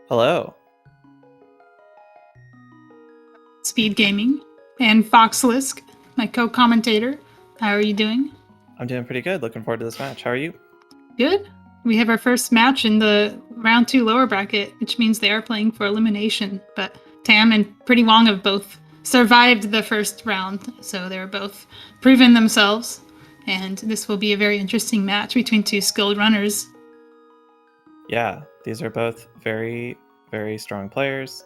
Hello. SpeedGaming, and Foxlisk, my co-commentator. How are you doing? I'm doing pretty good. Looking forward to this match. How are you? Good. We have our first match in the round 2 lower bracket, which means they are playing for elimination. But Tam and Pretty Wong have both survived the first round, so they're both proven themselves. And this will be a very interesting match between two skilled runners. Yeah, these are both very, very strong players.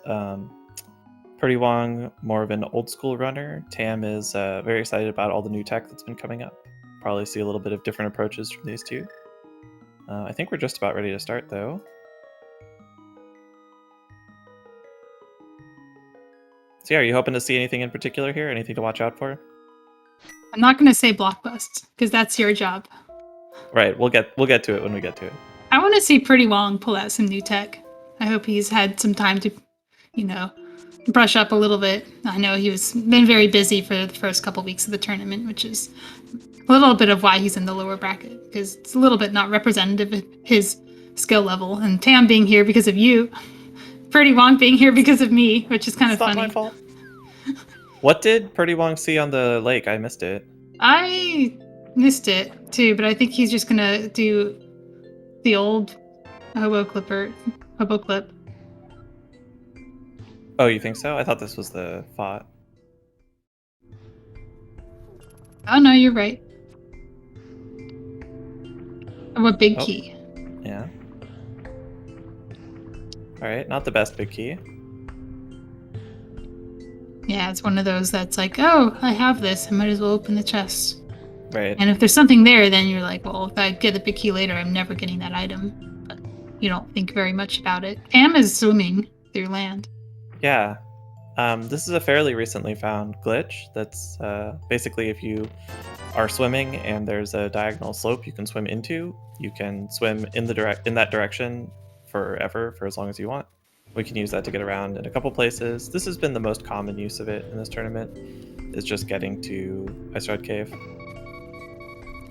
Pretty Wong, more of an old school runner. Tam is very excited about all the new tech that's been coming up. Probably see a little bit of different approaches from these two. I think we're just about ready to start, though. So yeah, are you hoping to see anything in particular here? Anything to watch out for? I'm not going to say blockbust, because that's your job. Right, we'll get to it when we get to it. I want to see Pretty Wong pull out some new tech. I hope he's had some time to, brush up a little bit. I know been very busy for the first couple weeks of the tournament, which is a little bit of why he's in the lower bracket, because it's a little bit not representative of his skill level. And Tam being here because of you, Pretty Wong being here because of me, which is kind of funny. It's not my fault. What did Pretty Wong see on the lake? I missed it. I missed it too, but I think he's just gonna do the old hobo clip. Oh, you think so? I thought this was the FOT. Oh no, you're right. Oh, a big key. Yeah. Alright, not the best big key. Yeah, it's one of those that's like, oh, I have this. I might as well open the chest. Right. And if there's something there, then you're like, well, if I get the big key later, I'm never getting that item. But you don't think very much about it. Tam is swimming through land. Yeah. This is a fairly recently found glitch. That's basically if you are swimming and there's a diagonal slope you can swim into, you can swim in that direction forever for as long as you want. We can use that to get around in a couple places. This has been the most common use of it in this tournament, is just getting to Ice Rod Cave.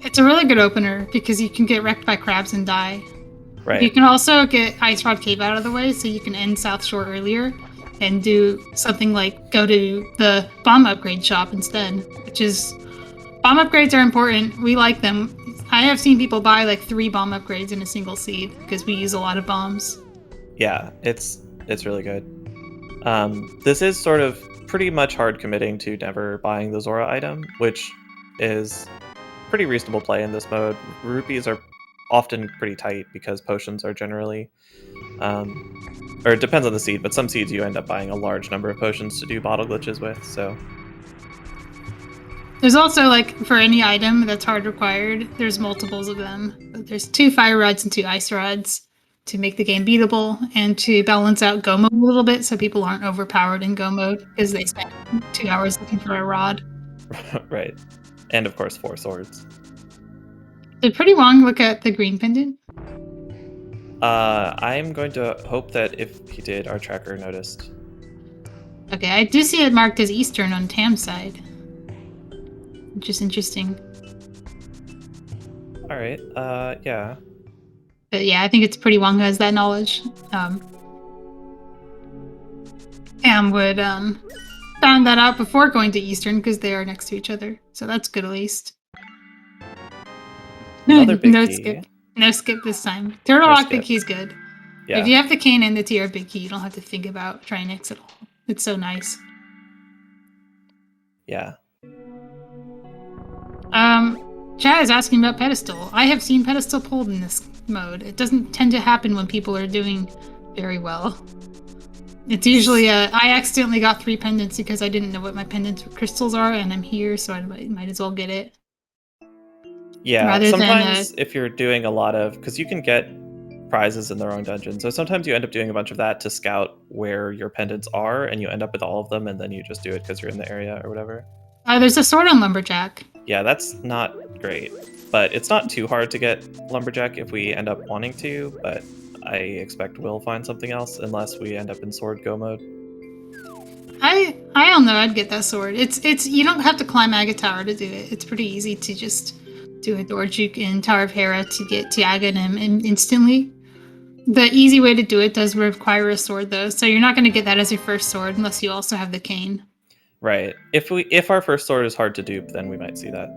It's a really good opener because you can get wrecked by crabs and die. Right. You can also get Ice Rod Cave out of the way so you can end South Shore earlier and do something like go to the bomb upgrade shop instead, which is... Bomb upgrades are important. We like them. I have seen people buy like 3 bomb upgrades in a single seed because we use a lot of bombs. Yeah, it's really good. This is sort of pretty much hard committing to never buying the Zora item, which is pretty reasonable play in this mode. Rupees are often pretty tight because potions are generally, or it depends on the seed, but some seeds you end up buying a large number of potions to do bottle glitches with, so. There's also, like, for any item that's hard required, there's multiples of them. There's 2 fire rods and 2 ice rods to make the game beatable and to balance out go mode a little bit so people aren't overpowered in go mode because they spend 2 hours looking for a rod. Right. And of course 4 swords. Did Pretty Wong look at the green pendant? I'm going to hope that if he did, our tracker noticed. Okay, I do see it marked as Eastern on Tam's side. Which is interesting. Alright, yeah. But yeah, I think it's Pretty Wong who has that knowledge. Tam would found that out before going to Eastern because they are next to each other. So that's good at least. Another big no key. skip. No skip this time. Turtle Rock Big Key's good. Yeah. If you have the cane and the TR Big Key, you don't have to think about trying X at all. It's so nice. Yeah. Chad is asking about pedestal. I have seen pedestal pulled in this mode. It doesn't tend to happen when people are doing very well. It's usually I accidentally got 3 pendants because I didn't know what my pendants crystals are, and I'm here, so I might as well get it. Yeah, sometimes if you're doing a lot of... Because you can get prizes in the wrong dungeon, so sometimes you end up doing a bunch of that to scout where your pendants are, and you end up with all of them, and then you just do it because you're in the area or whatever. There's a sword on Lumberjack. Yeah, that's not great. But it's not too hard to get Lumberjack if we end up wanting to, but I expect we'll find something else unless we end up in sword go mode. I don't know, I'd get that sword. It's you don't have to climb Aga Tower to do it. It's pretty easy to just do a door juke in Tower of Hera to get Tiaga and him instantly. The easy way to do it does require a sword, though, so you're not going to get that as your first sword unless you also have the cane. Right. If our first sword is hard to dupe, then we might see that.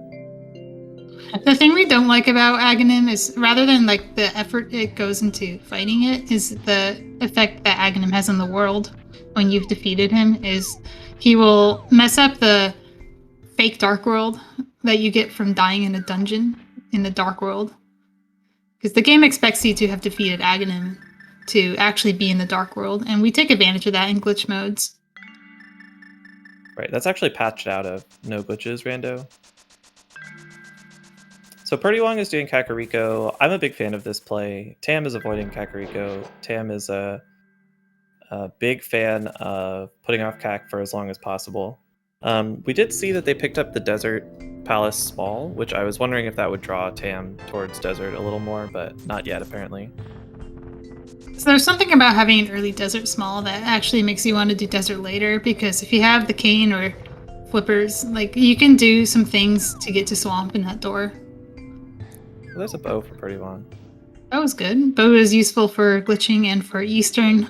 The thing we don't like about Aghanim is, rather than like the effort it goes into fighting it, is the effect that Aghanim has on the world when you've defeated him. Is he will mess up the fake dark world that you get from dying in a dungeon in the dark world. Because the game expects you to have defeated Aghanim to actually be in the dark world, and we take advantage of that in glitch modes. Right. That's actually patched out of no glitches rando. So prdwong is doing Kakariko. I'm a big fan of this play. Tam is avoiding Kakariko. Tam is a big fan of putting off Kak for as long as possible. We did see that they picked up the Desert Palace Small, which I was wondering if that would draw Tam towards Desert a little more, but not yet, apparently. So there's something about having an early Desert Small that actually makes you want to do Desert later, because if you have the cane or flippers, like, you can do some things to get to Swamp in that door. Well, there's a bow for prdwong. That was good. Bow is useful for glitching and for Eastern,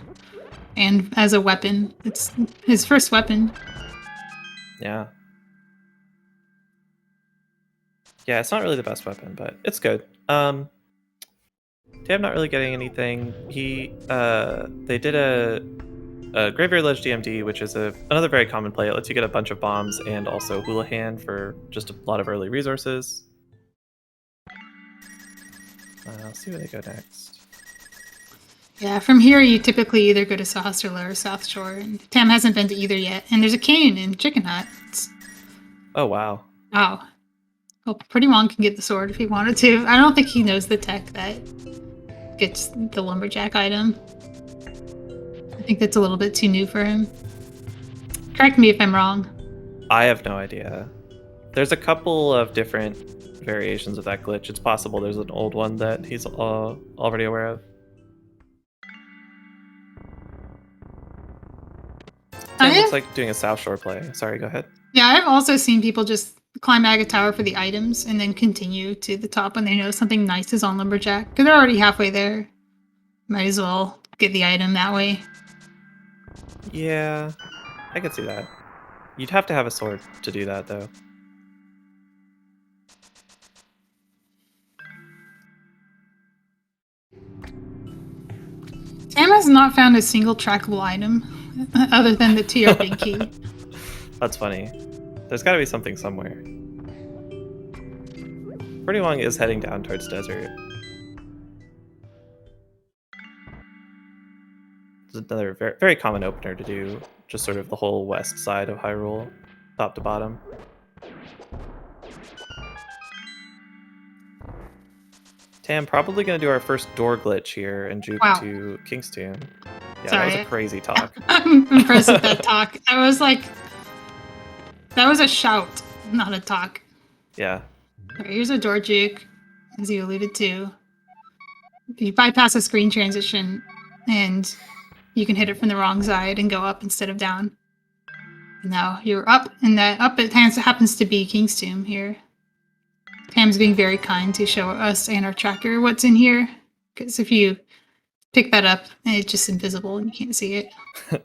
and as a weapon. It's his first weapon. Yeah. Yeah, it's not really the best weapon, but it's good. Tam not really getting anything. They did a Graveyard Ledge DMD, which is another very common play. It lets you get a bunch of bombs and also Houlihan for just a lot of early resources. I'll see where they go next. Yeah, from here you typically either go to Sahasrahla or South Shore, and Tam hasn't been to either yet. And there's a cane in Chicken Hut. Oh, wow. Wow. Well, prdwong can get the sword if he wanted to. I don't think he knows the tech that gets the lumberjack item. I think that's a little bit too new for him. Correct me if I'm wrong. I have no idea. There's a couple of different variations of that glitch. It's possible there's an old one that he's already aware of. Tam looks like doing a South Shore play. Sorry, go ahead. Yeah, I've also seen people just climb Aga Tower for the items and then continue to the top when they know something nice is on Lumberjack. Because they're already halfway there. Might as well get the item that way. Yeah, I could see that. You'd have to have a sword to do that, though. Tam has not found a single trackable item other than the TR big key. That's funny. There's got to be something somewhere. prdwong is heading down towards Desert. It's another very, very common opener to do, just sort of the whole west side of Hyrule, top to bottom. Tam, probably going to do our first door glitch here and juke to King's Tomb. Yeah, Sorry. That was a crazy talk. I'm impressed with that talk. I was like, that was a shout, not a talk. Yeah. Okay, here's a door juke, as you alluded to. You bypass a screen transition, and you can hit it from the wrong side and go up instead of down. And now you're up, and that up it happens to be King's Tomb here. Tam's being very kind to show us and our tracker what's in here, because if you pick that up, it's just invisible and you can't see it.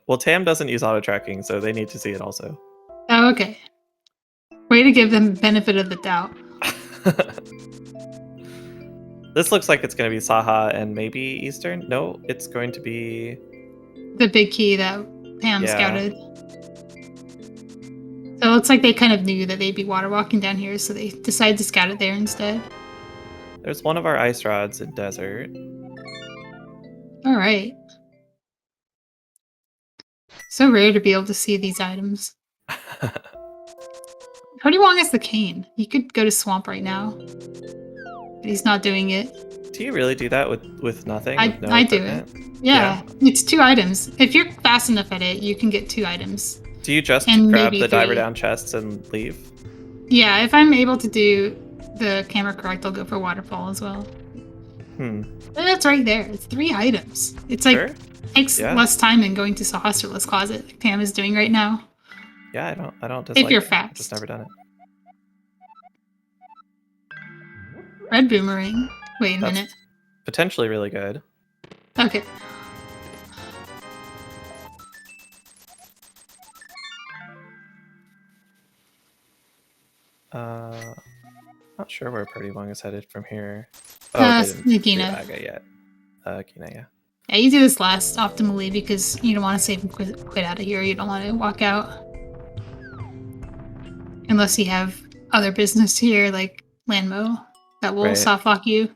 Well, Tam doesn't use auto tracking, so they need to see it also. Oh, okay. Way to give them the benefit of the doubt. This looks like it's going to be Saha and maybe Eastern. No, it's going to be the big key that Pam scouted. So it looks like they kind of knew that they'd be water walking down here, so they decided to scout it there instead. There's one of our ice rods in Desert. All right. So rare to be able to see these items. prdwong has the cane. He could go to Swamp right now. But he's not doing it. Do you really do that with nothing? I do it. Yeah, it's 2 items. If you're fast enough at it, you can get 2 items. Do you just grab the diver down chests and leave? Yeah, if I'm able to do the camera correct, I'll go for waterfall as well. That's right there. It's 3 items. It's like takes less time than going to Sahasrahla's closet, like Pam is doing right now. Yeah, I don't dislike if you're it. fast. I've just never done it. Red boomerang. Wait a minute. Potentially really good. Okay. Not sure where prdwong is headed from here. Oh, they didn't do Gina. Aga yet. Gina, yeah. Yeah, you do this last optimally because you don't want to save and quit out of here. You don't want to walk out. Unless you have other business here, like Landmo, that will Right. soft lock you.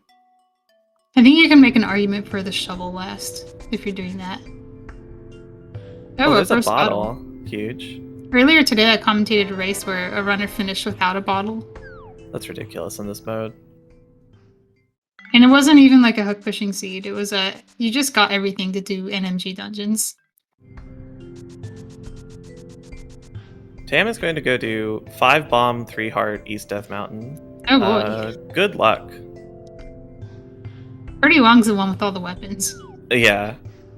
I think you can make an argument for the shovel last if you're doing that. Oh, a there's a first bottle. Huge. Earlier today, I commentated a race where a runner finished without a bottle. That's ridiculous in this mode. And it wasn't even like a hook pushing seed. It was you just got everything to do NMG dungeons. Tam is going to go do 5 bomb, 3 heart, East Death Mountain. Oh boy. Good luck. prdwong's the one with all the weapons. Yeah.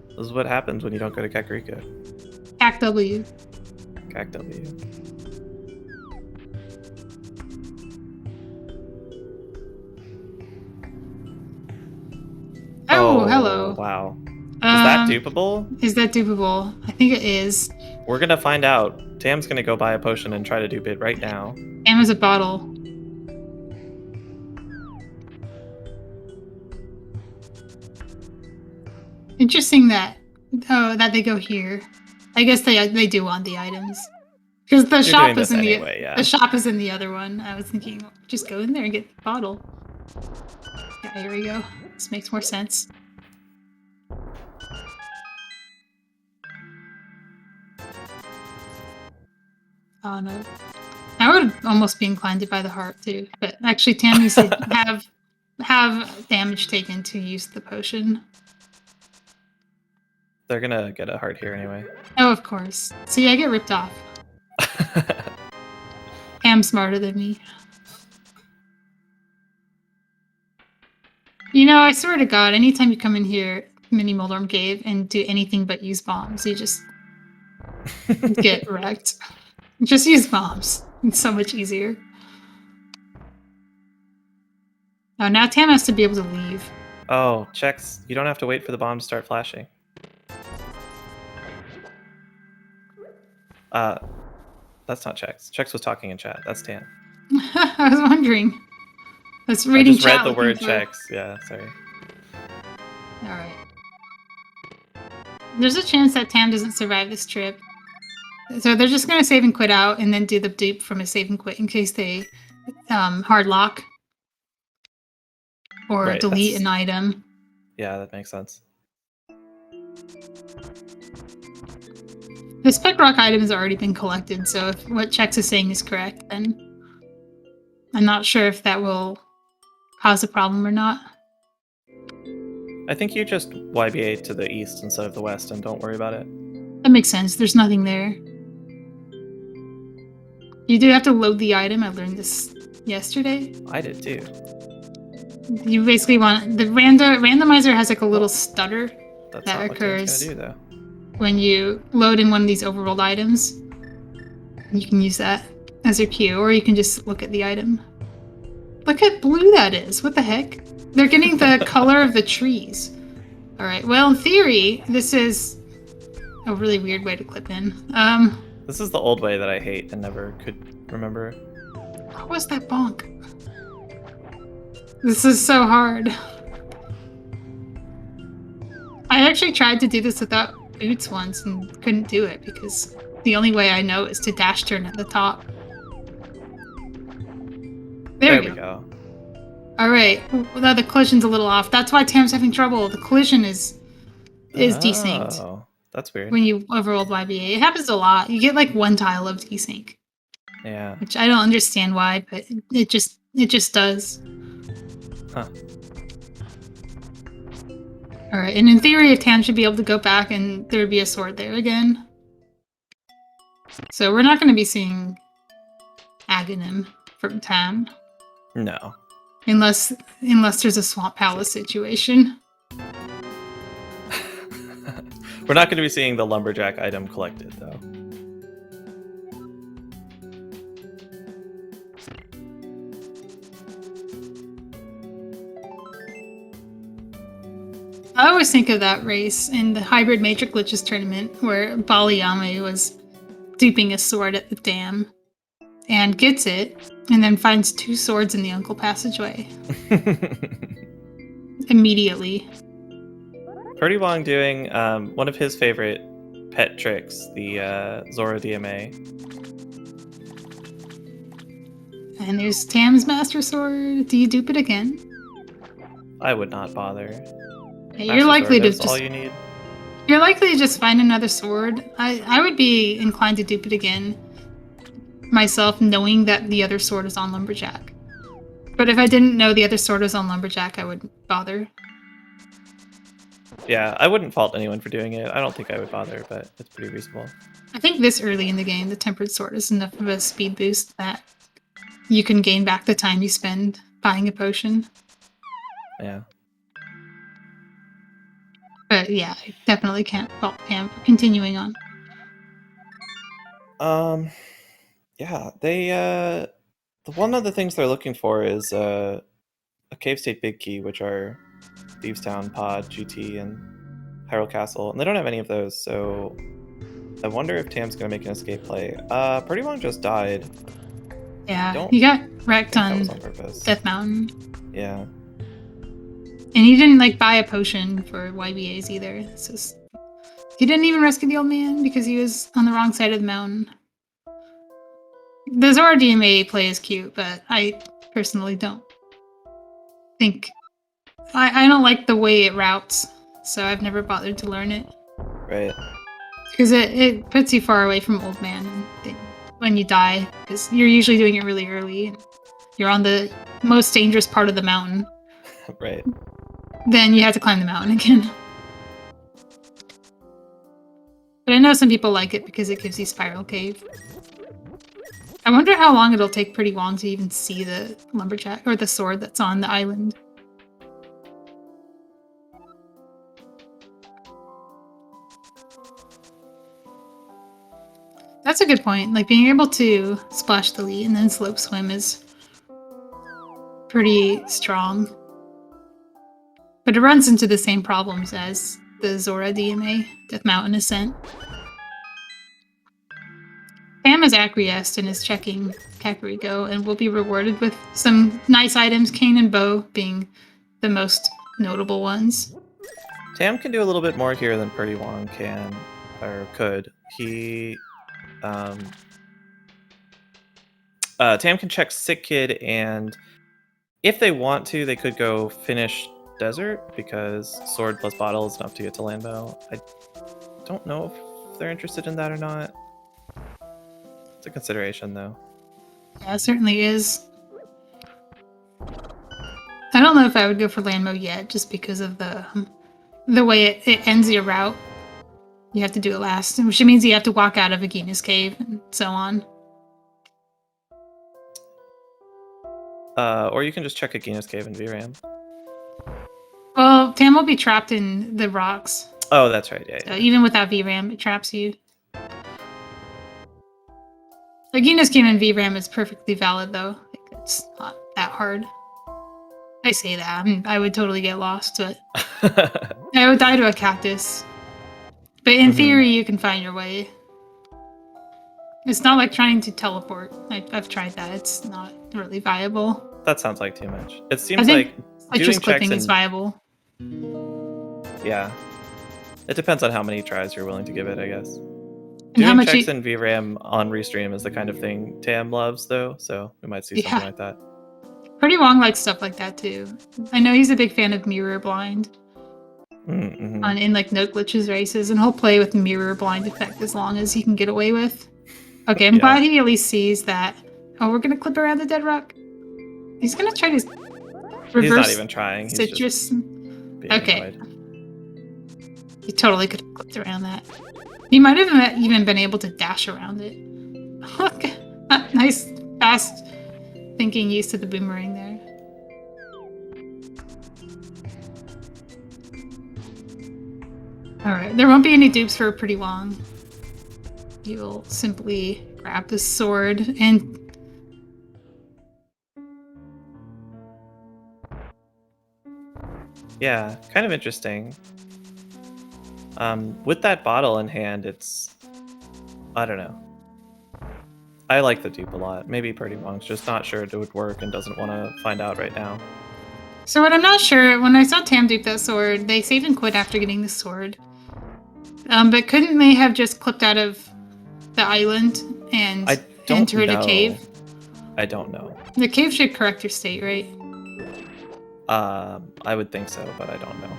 This is what happens when you don't go to Kakariko. Cac W. Cac W. Oh, hello. Wow. Is that dupable? Is that dupable? I think it is. We're gonna find out. Tam's gonna go buy a potion and try to dupe it right now. Tam has a bottle. Interesting that they go here. I guess they do want the items because the shop is in the shop is in the other one. I was thinking just go in there and get the bottle. Yeah, here we go. This makes more sense. Oh no. I would almost be inclined to buy the heart too, but actually Tam needs to have damage taken to use the potion. They're gonna get a heart here anyway. Oh, of course. See, I get ripped off. Tam's smarter than me. You know, I swear to God, anytime you come in here, Mini Moldorm Cave, and do anything but use bombs, you just get wrecked. Just use bombs. It's so much easier. Oh, now Tam has to be able to leave. Oh, checks. You don't have to wait for the bomb to start flashing. That's not Checks. Checks was talking in chat. That's Tam. I was wondering. That's reading chat. I just read the word Checks. Yeah, sorry. Alright. There's a chance that Tam doesn't survive this trip. So they're just gonna save and quit out and then do the dupe from a save and quit in case they hard lock. Or delete an item. Yeah, that makes sense. This pet rock item has already been collected, so if what Chex is saying is correct, then I'm not sure if that will cause a problem or not. I think you just YBA to the east instead of the west and don't worry about it. That makes sense. There's nothing there. You do have to load the item. I learned this yesterday. I did too. You basically want... The randomizer has like a little stutter That's that not occurs what do, though. When you load in one of these overrolled items. You can use that as your cue, or you can just look at the item. Look how blue that is. What the heck? They're getting the color of the trees. Alright, well, in theory, this is a really weird way to clip in. This is the old way that I hate and never could remember. What was that bonk? This is so hard. I actually tried to do this without boots once and couldn't do it because the only way I know is to dash turn at the top. There we go. Alright, well, the collision's a little off. That's why Tam's having trouble. The collision is desynced. Oh, that's weird. When you overrolled YBA. It happens a lot. You get like one tile of desync. Yeah. Which I don't understand why, but it just does. Huh. Alright, and in theory, Tam should be able to go back and there would be a sword there again. So we're not going to be seeing Aghanim from Tam. No. Unless there's a Swamp Palace situation. We're not going to be seeing the lumberjack item collected, though. I always think of that race in the Hybrid Matrix Glitches tournament where Baliyame was duping a sword at the dam and gets it, and then finds 2 swords in the Uncle Passageway. Immediately. prdwong doing one of his favorite pet tricks, the Zora DMA. And there's Tam's Master Sword. Do you dupe it again? I would not bother. Yeah, you're likely to that's just all you need. You're likely to just find another sword. I would be inclined to dupe it again myself, knowing that the other sword is on Lumberjack. But if I didn't know the other sword was on Lumberjack, I wouldn't bother. Yeah, I wouldn't fault anyone for doing it. I don't think I would bother, but it's pretty reasonable. I think this early in the game, the Tempered Sword is enough of a speed boost that you can gain back the time you spend buying a potion. Yeah. But yeah, I definitely can't fault Pam for continuing on. Yeah, they one of the things they're looking for is a Cave State Big Key, which are Thievestown, Pod, GT, and Hyrule Castle, and they don't have any of those, so I wonder if Tam's gonna make an escape play. prdwong just died. Yeah, he got wrecked That on was on purpose. Death Mountain. Yeah. And he didn't like buy a potion for YBAs either. It's just he didn't even rescue the old man because he was on the wrong side of the mountain. The Zora DMA play is cute, but I personally don't think I don't like the way it routes, so I've never bothered to learn it. Right. Because it puts you far away from old man when you die, because you're usually doing it really early. And you're on the most dangerous part of the mountain. Right. Then you have to climb the mountain again. But I know some people like it because it gives you Spiral Cave. I wonder how long it'll take prdwong to even see the lumberjack or the sword that's on the island. That's a good point. Like being able to splash delete and then slope swim is pretty strong. But it runs into the same problems as the Zora DMA, Death Mountain Ascent. Pam has acquiesced and is checking Kakariko and will be rewarded with some nice items, cane and bow being the most notable ones. Tam can do a little bit more here than prdwong can, or could. He... Tam can check Sick Kid, and if they want to, they could go finish Desert, because Sword plus Bottle is enough to get to Landbow. I don't know if they're interested in that or not. It's a consideration, though. Yeah, it certainly is. I don't know if I would go for Landbow yet, just because of the way it ends your route. You have to do it last, which means you have to walk out of Agina's cave and so on. Or you can just check Agina's cave in VRAM. Well, Tam will be trapped in the rocks. Oh, that's right. Yeah. So even without VRAM, it traps you. Agina's cave in VRAM is perfectly valid, though. Like, it's not that hard. I say that. I would totally get lost, but I would die to a cactus. But in theory, you can find your way. It's not like trying to teleport. I've tried that. It's not really viable. That sounds like too much. It seems like just clipping is viable. Yeah. It depends on how many tries you're willing to give it, I guess. And doing checks in VRAM on restream is the kind of thing Tam loves, though, so we might see something like that. prdwong likes stuff like that, too. I know he's a big fan of Mirror Blind. In like no glitches races, and he'll play with mirror blind effect as long as he can get away with. Okay, I'm glad he at least sees that. Oh, we're gonna clip around the dead rock. He's gonna try to reverse. He's not even trying. He's citrus. Just okay. Annoyed. He totally could have clipped around that. He might have even been able to dash around it. Look, nice, fast thinking use to the boomerang there. Alright, there won't be any dupes for prdwong. You'll simply grab the sword and... Yeah, kind of interesting. With that bottle in hand, I don't know. I like the dupe a lot. Maybe prdwong's just not sure it would work and doesn't want to find out right now. So what I'm not sure, when I saw Tam dupe that sword, they saved and quit after getting the sword. But couldn't they have just clipped out of the island and entered a cave? I don't know. The cave should correct your state, right? I would think so, but I don't know.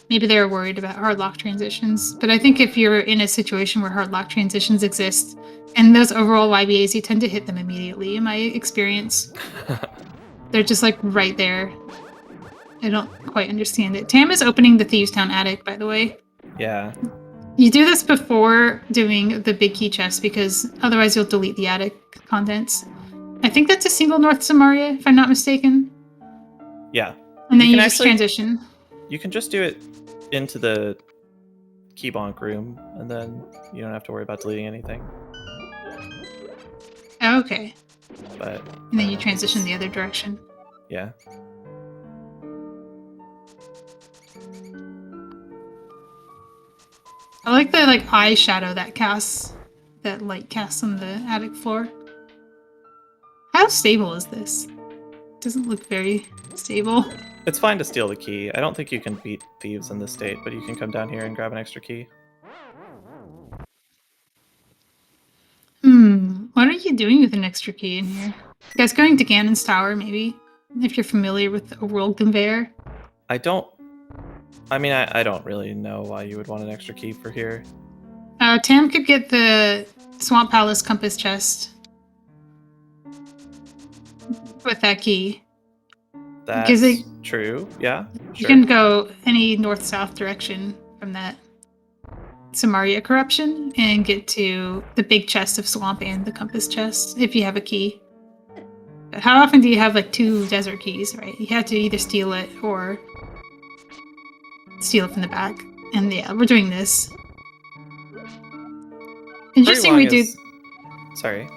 Maybe they were worried about hard lock transitions. But I think if you're in a situation where hard lock transitions exist, and those overall YBAs, you tend to hit them immediately, in my experience. They're just like right there. I don't quite understand it. Tam is opening the Thieves Town attic, by the way. Yeah. You do this before doing the big key chest because otherwise you'll delete the attic contents. I think that's a single North Samaria, if I'm not mistaken. Yeah. And then you just transition. You can just do it into the keybonk room, and then you don't have to worry about deleting anything. Oh, okay. But and then you transition the other direction. Yeah. I like the eye shadow that light casts on the attic floor. How stable is this? Doesn't look very stable. It's fine to steal the key. I don't think you can beat thieves in this state, but you can come down here and grab an extra key. What are you doing with an extra key in here? You guys going to Ganon's Tower, maybe? If you're familiar with the world conveyor. I don't really know why you would want an extra key for here. Tam could get the Swamp Palace compass chest with that key. That's true, yeah. Sure. You can go any north-south direction from that Samaria corruption and get to the big chest of Swamp and the compass chest if you have a key. But how often do you have 2 desert keys, right? You have to either steal it or steal it from the back. And yeah, we're doing this. Interesting we do... Sorry.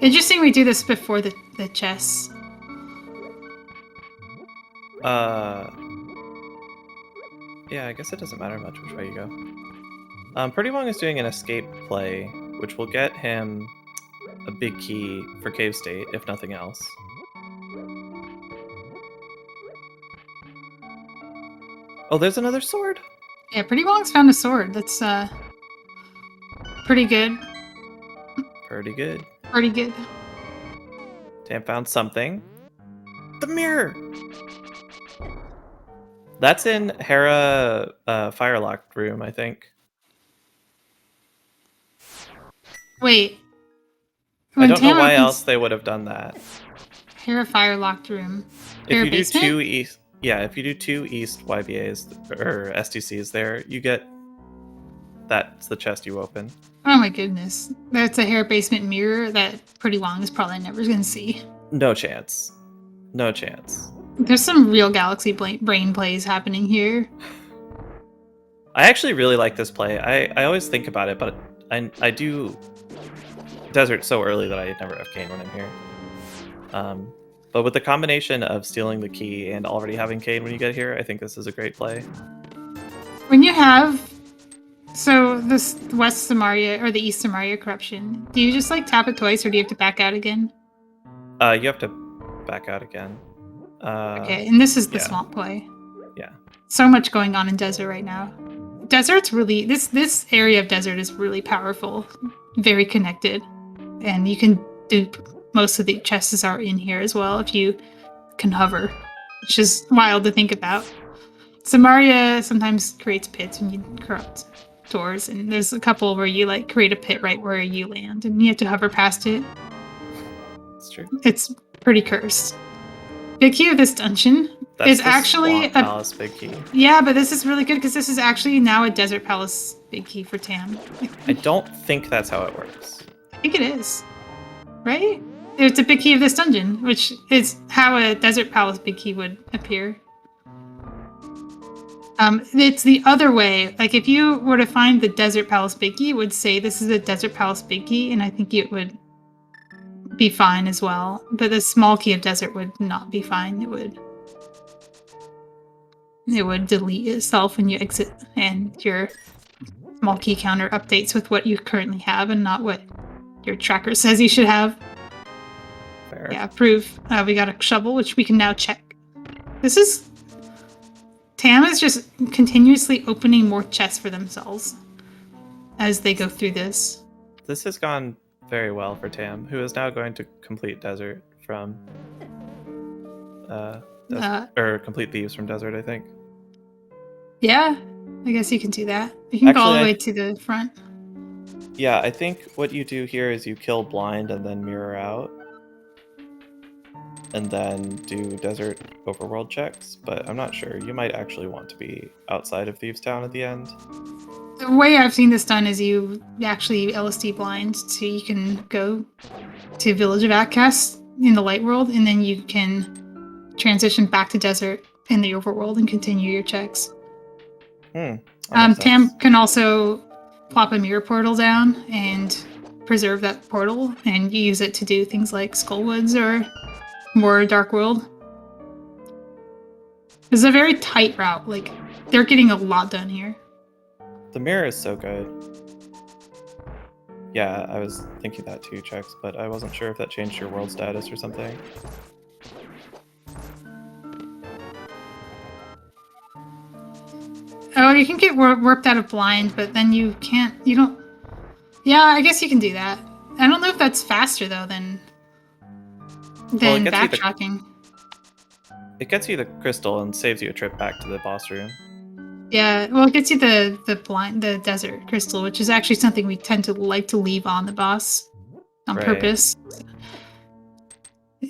Interesting we do this before the chests. Yeah, I guess it doesn't matter much which way you go. prdwong is doing an escape play, which will get him a big key for Cave State, if nothing else. Oh, there's another sword? Yeah, prdwong's found a sword. That's, pretty good. Pretty good. Pretty good. Tam found something. The mirror! That's in Hera Firelocked room, I think. Wait. I don't know why else they would have done that. Hera Firelocked room. If you do 2 east, yeah, if you do 2 east YBAs or STCs there, you get that's the chest you open. Oh my goodness. That's a Hera basement mirror that prdwong is probably never going to see. No chance. No chance. There's some real galaxy brain plays happening here. I actually really like this play. I always think about it, but I do desert so early that I never have Kane when I'm here. But with the combination of stealing the key and already having Kane when you get here, I think this is a great play. When you have... So, this West Samaria, or the East Samaria corruption, do you just tap it twice, or do you have to back out again? You have to back out again. Okay, and this is the swamp play. Yeah. So much going on in desert right now. Desert's really... This area of desert is really powerful. Very connected. And you can do... Most of the chests are in here as well if you can hover. Which is wild to think about. Samaria sometimes creates pits when you corrupt doors. And there's a couple where you create a pit right where you land. And you have to hover past it. It's true. It's pretty cursed. Big key of this dungeon is actually a Palace big key. Yeah, but this is really good because this is actually now a Desert Palace big key for Tam. I don't think that's how it works. I think it is. Right? It's a big key of this dungeon, which is how a Desert Palace big key would appear. It's the other way. If you were to find the Desert Palace big key, it would say this is a Desert Palace big key, and I think it would be fine as well. But the small key of desert would not be fine. It would it would delete itself when you exit, and your small key counter updates with what you currently have and not what your tracker says you should have. Fair. Yeah, proof. We got a shovel, which we can now check. Tam is just continuously opening more chests for themselves as they go through this. This has gone very well for Tam, who is now going to complete Desert from... or complete Thieves from Desert, I think. Yeah, I guess you can do that. You can go all the way to the front. Yeah, I think what you do here is you kill Blind and then mirror out. And then do Desert overworld checks, but I'm not sure. You might actually want to be outside of Thieves Town at the end. The way I've seen this done is you actually LSD blind, so you can go to Village of Outcasts in the light world, and then you can transition back to Desert in the overworld and continue your checks. Tam can also plop a mirror portal down and preserve that portal, and use it to do things like Skullwoods or more Dark World. It's a very tight route. Like, they're getting a lot done here. The mirror is so good. Yeah, I was thinking that too, Checks, but I wasn't sure if that changed your world status or something. Oh, you can get warped out of Blind, but then you don't... Yeah, I guess you can do that. I don't know if that's faster, though, than backtracking. It gets you the crystal and saves you a trip back to the boss room. Yeah, well, it gets you the desert crystal, which is actually something we tend to like to leave on the boss on purpose.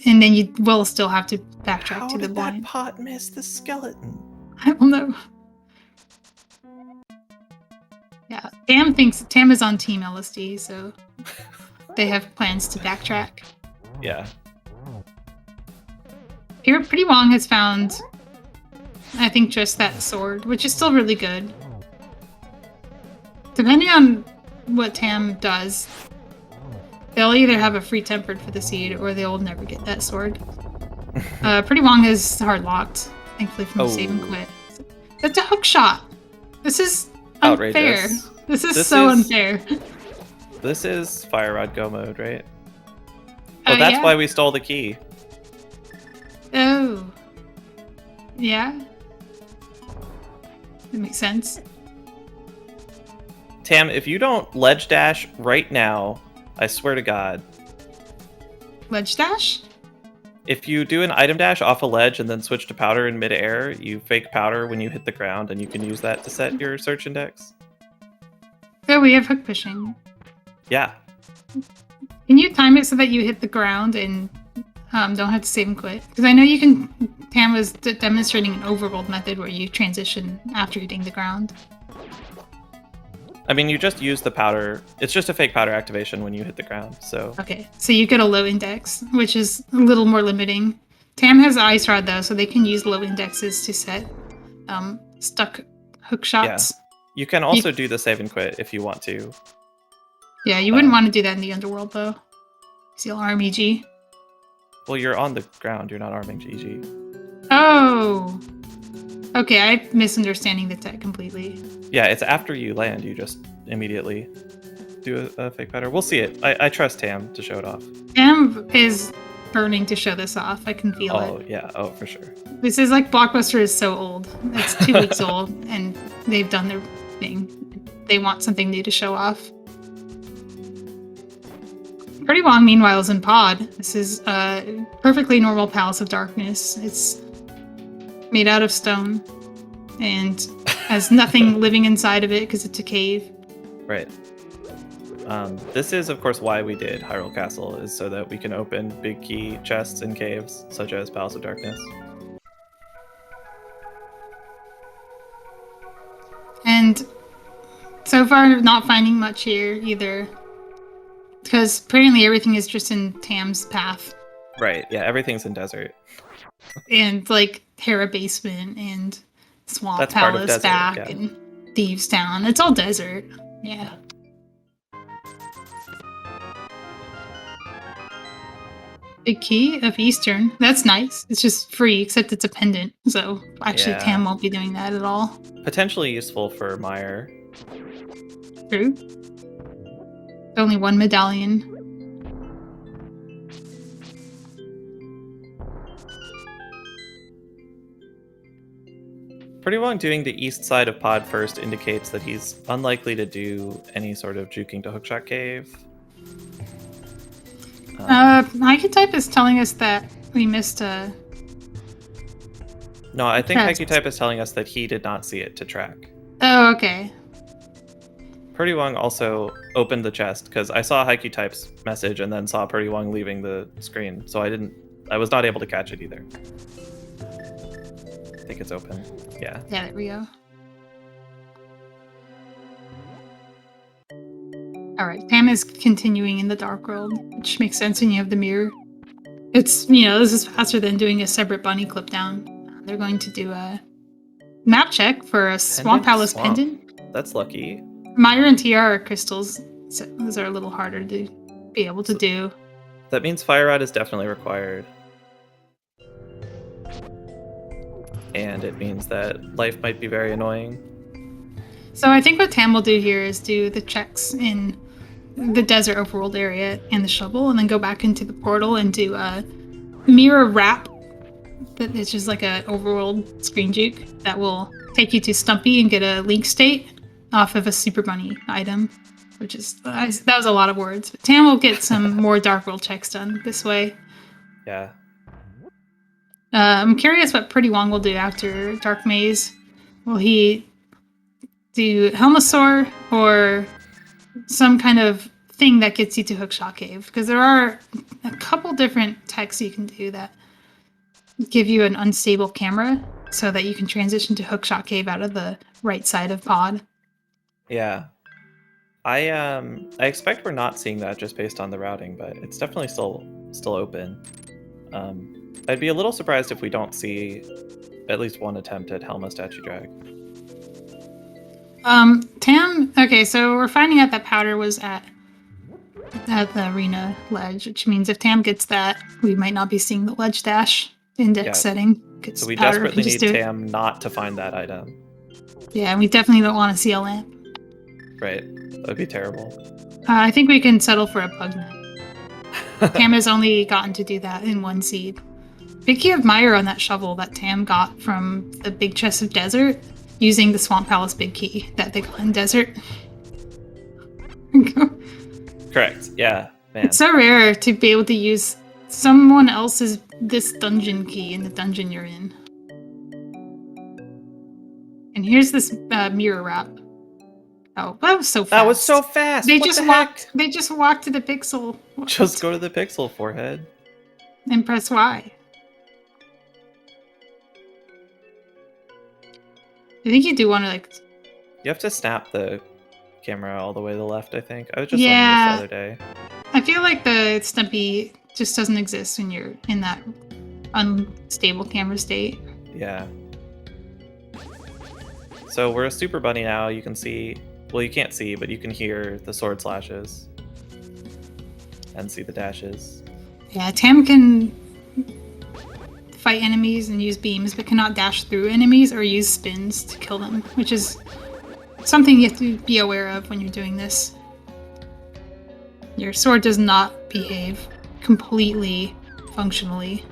And then you will still have to backtrack to the blind. How did that pot miss the skeleton? I don't know. Yeah, Tam is on Team LSD, so they have plans to backtrack. Yeah. Here, prdwong has found, I think, just that sword, which is still really good. Depending on what Tam does, they'll either have a free tempered for the seed, or they'll never get that sword. prdwong is hard locked, thankfully, from the save and quit. That's a hook shot. This is unfair. Outrageous. This is so unfair. This is Fire Rod Go mode, right? Oh, that's why we stole the key. Oh. Yeah. That makes sense. Tam, if you don't ledge dash right now, I swear to God. Ledge dash? If you do an item dash off a ledge and then switch to powder in midair, you fake powder when you hit the ground, and you can use that to set your search index. Oh, we have hook pushing. Yeah. Can you time it so that you hit the ground and don't have to save and quit? Because I know you can... Tam was demonstrating an overworld method where you transition after hitting the ground. I mean, you just use the powder. It's just a fake powder activation when you hit the ground, so... Okay, so you get a low index, which is a little more limiting. Tam has Ice Rod, though, so they can use low indexes to set stuck hook shots. Yeah. You can also do the save and quit if you want to. Yeah, you wouldn't want to do that in the underworld, though. You'll arm EG. Well, you're on the ground. You're not arming GG. Oh! Okay, I'm misunderstanding the tech completely. Yeah, it's after you land. You just immediately do a fake powder. We'll see it. I trust Tam to show it off. Tam is burning to show this off. I can feel it. Oh, yeah. Oh, for sure. This is like Blockbuster is so old. It's 2 weeks old, and they've done their thing. They want something new to show off. prdwong, meanwhile, is in pod. This is a perfectly normal Palace of Darkness. It's made out of stone and has nothing living inside of it because it's a cave. Right. This is, of course, why we did Hyrule Castle, is so that we can open big key chests in caves, such as Palace of Darkness. And so far, not finding much here either. Because apparently everything is just in Tam's path. Right, yeah, everything's in desert. And, like, Terra Basement and Swamp That's part of Palace desert, back yeah. and Thieves Town. It's all desert. Yeah. Big key of Eastern. That's nice. It's just free, except it's a pendant. So actually, Yeah. Tam won't be doing that at all. Potentially useful for Meyer. True. Only one medallion. prdwong doing the east side of pod first indicates that he's unlikely to do any sort of juking to hookshot cave. Archetype is telling us that we missed a... No, I think Chest. Archetype is telling us that he did not see it to track. Oh, okay. prdwong also opened the chest because I saw Archetype's message and then saw prdwong leaving the screen, so I was not able to catch it either. I think it's open. Yeah. Yeah, there we go. Alright, Tam is continuing in the Dark World, which makes sense when you have the mirror. It's, this is faster than doing a separate bunny clip down. They're going to do a map check for a Swamp Palace Swamp. pendant. That's lucky. Myra and TR are crystals, so those are a little harder to be able to do. That means Fire Rod is definitely required. And it means that life might be very annoying. So I think what Tam will do here is do the checks in the desert overworld area and the shovel, and then go back into the portal and do a mirror wrap. But it's just like a overworld screen juke that will take you to Stumpy and get a link state off of a Super Bunny item, which is that was a lot of words. But Tam will get some more Dark World checks done this way. Yeah. I'm curious what prdwong will do after Dark Maze. Will he do Helmasaur or some kind of thing that gets you to Hookshot Cave? Because there are a couple different techs you can do that give you an unstable camera so that you can transition to Hookshot Cave out of the right side of pod. Yeah. I expect we're not seeing that just based on the routing, but it's definitely still open. I'd be a little surprised if we don't see at least one attempt at Helma statue drag. Tam, okay, so we're finding out that Powder was at the arena ledge, which means if Tam gets that, we might not be seeing the ledge dash index setting. So we Powder desperately can just need do it. Tam not to find that item. Yeah, we definitely don't want to see a lamp. Right. That'd be terrible. I think we can settle for a Pug Knight. Tam has only gotten to do that in one seed. Big key of Meyer on that shovel that Tam got from the big chest of desert using the Swamp Palace big key that they got in desert. Correct. Yeah. Man. It's so rare to be able to use someone else's this dungeon key in the dungeon you're in. And here's this mirror wrap. Oh, that was so fast. That was so fast. They What just the walked. heck? They just walked to the pixel. Just go to the pixel, forehead. And press Y. I think you do want to You have to snap the camera all the way to the left, I think. I was just Yeah. learning this the other day. I feel like the Stumpy just doesn't exist when you're in that unstable camera state. Yeah. So we're a Super Bunny now. You can see, well, you can't see, but you can hear the sword slashes and see the dashes. Yeah, Tam can fight enemies and use beams, but cannot dash through enemies or use spins to kill them, which is something you have to be aware of when you're doing this. Your sword does not behave completely functionally.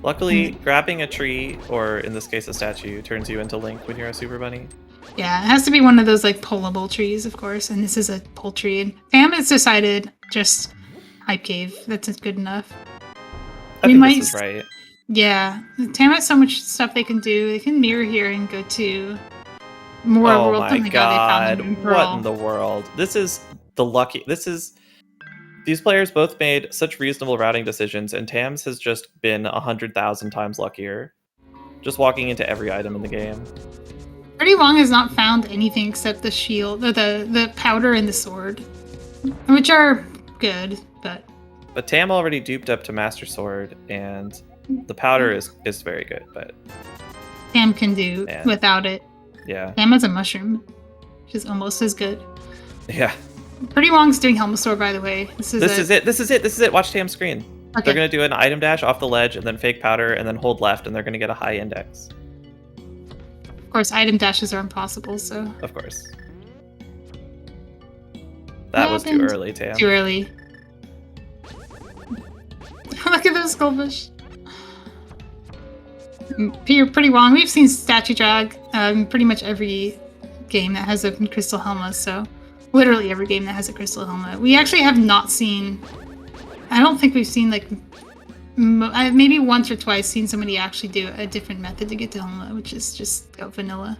Luckily, grabbing a tree, or in this case a statue, turns you into Link when you're a Super Bunny. Yeah, it has to be one of those pullable trees, of course, and this is a pull tree. And Tam has decided just Hype Cave. That's good enough. I think this is right. Yeah, Tam has so much stuff they can do. They can mirror here and go to more Oh world. my They god, found them in what Pearl. in the world? This is the lucky... These players both made such reasonable routing decisions, and Tam's has just been 100,000 times luckier. Just walking into every item in the game. prdwong has not found anything except the shield, the powder and the sword, which are good, but Tam already duped up to Master Sword, and the powder is very good, but... Tam can do Man. without it. Yeah. Tam has a mushroom, which is almost as good. Yeah. prdwong's doing Helmasaur, by the way. This is This is it. Watch Tam's screen. They're going to do an item dash off the ledge and then fake powder and then hold left, and they're going to get a high index. Of course, item dashes are impossible, so. Of course. That was too early, Tam. Too early. Look at those goldfish. Pretty wrong. We've seen statue drag pretty much every game that has a crystal helmet, so literally every game that has a crystal helmet. We actually have not seen. I don't think we've seen like I've maybe once or twice seen somebody actually do a different method to get to helmet, which is just go vanilla.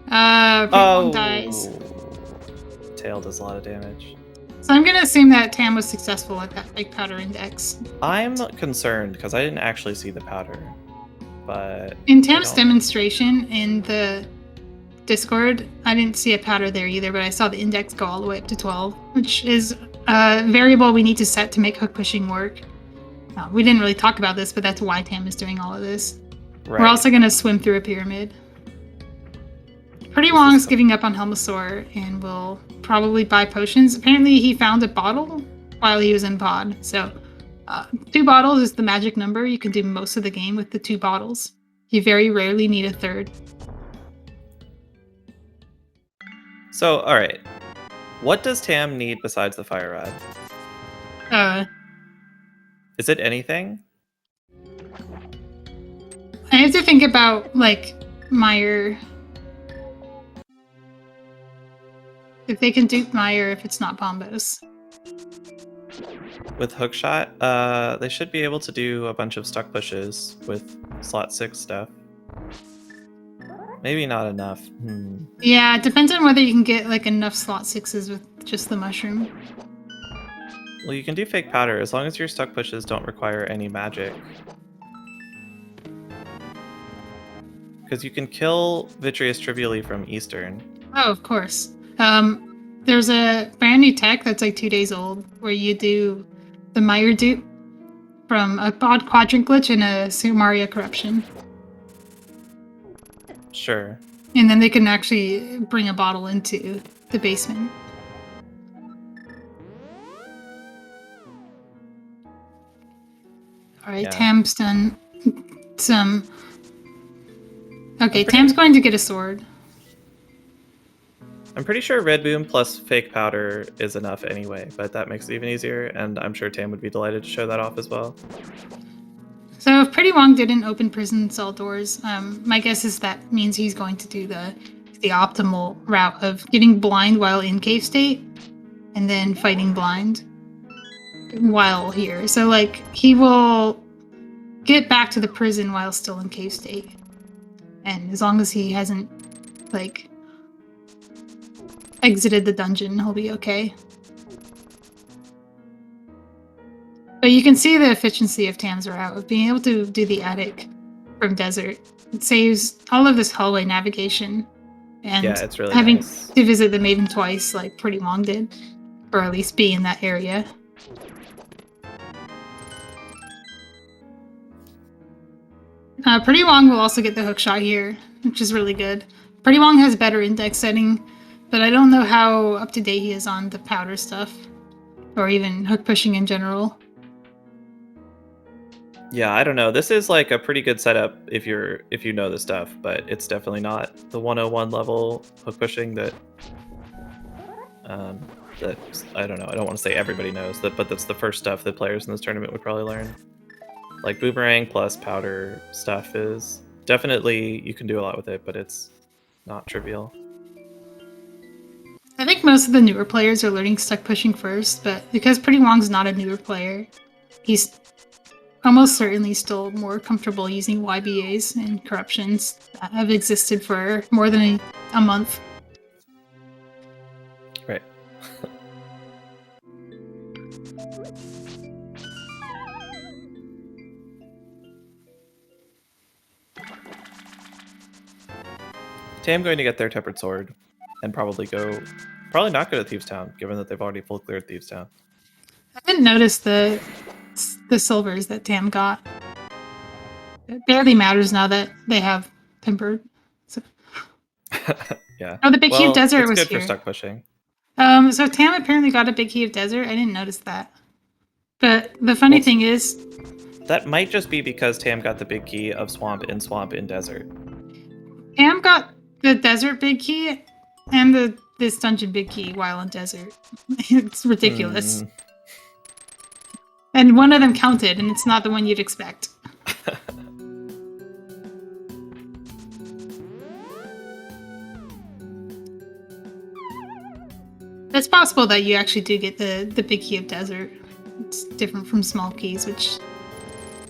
Dies. Tail does a lot of damage. So I'm gonna assume that Tam was successful at that fake powder index. I'm concerned because I didn't actually see the powder, but in Tam's demonstration in the Discord, I didn't see a powder there either, but I saw the index go all the way up to 12, which is a variable we need to set to make hook pushing work. We didn't really talk about this, but that's why Tam is doing all of this. Right. We're also gonna swim through a pyramid. Pretty Wong is giving up on Helmasaur and will probably buy potions. Apparently he found a bottle while he was in pod. So 2 bottles is the magic number. You can do most of the game with the 2 bottles. You very rarely need a third. So, all right. What does Tam need besides the fire rod? Is it anything? I have to think about, like, Meyer. If they can dupe Meyer if it's not Bombos. With hookshot, they should be able to do a bunch of stuck pushes with slot 6 stuff. Maybe not enough. Yeah, it depends on whether you can get like enough slot 6s with just the mushroom. Well, you can do fake powder as long as your stuck pushes don't require any magic. Because you can kill Vitreous trivially from Eastern. Oh, of course. There's a brand new tech that's like 2 days old where you do the Meyer dupe from a odd quadrant glitch and a Super Mario corruption. Sure. And then they can actually bring a bottle into the basement. Alright, yeah. Tam's done some... Okay, Tam's going to get a sword. I'm pretty sure Red Boom plus fake powder is enough anyway, but that makes it even easier, and I'm sure Tam would be delighted to show that off as well. So if Pretty Wong didn't open prison cell doors, my guess is that means he's going to do the optimal route of getting blind while in cave state, and then fighting blind while here. So like he will get back to the prison while still in cave state, and as long as he hasn't like exited the dungeon, he'll be okay. But you can see the efficiency of Tam's route of being able to do the attic from desert. It saves all of this hallway navigation and yeah, it's really having nice to visit the Maven twice like Pretty Wong did, or at least be in that area. Pretty Wong will also get the hook shot here, which is really good. Pretty Wong has better index setting, but I don't know how up to date he is on the powder stuff, or even hook pushing in general. Yeah, I don't know. This is like a pretty good setup if you know the stuff, but it's definitely not the 101 level hook pushing that that I don't know. I don't want to say everybody knows that, but that's the first stuff that players in this tournament would probably learn. Like boomerang plus powder stuff is definitely, you can do a lot with it, but it's not trivial. I think most of the newer players are learning stuck pushing first, but because Pretty Wong's not a newer player, he's almost certainly still more comfortable using YBAs and corruptions that have existed for more than a month. Right. Tam going to get their Tempered Sword and probably not go to Thieves Town, given that they've already full cleared Thieves Town. I didn't notice the silvers that Tam got. It barely matters now that they have Tempered. So. Yeah. Oh, the Big Heat Desert was good here. For stuck pushing. So Tam apparently got a Big Heat Desert. I didn't notice that. But the funny Well, thing is, that might just be because Tam got the big key of swamp in desert. Pam got the desert big key and this dungeon big key while in desert. It's ridiculous. Hmm. And one of them counted, and it's not the one you'd expect. It's possible that you actually do get the big key of desert. It's different from small keys, which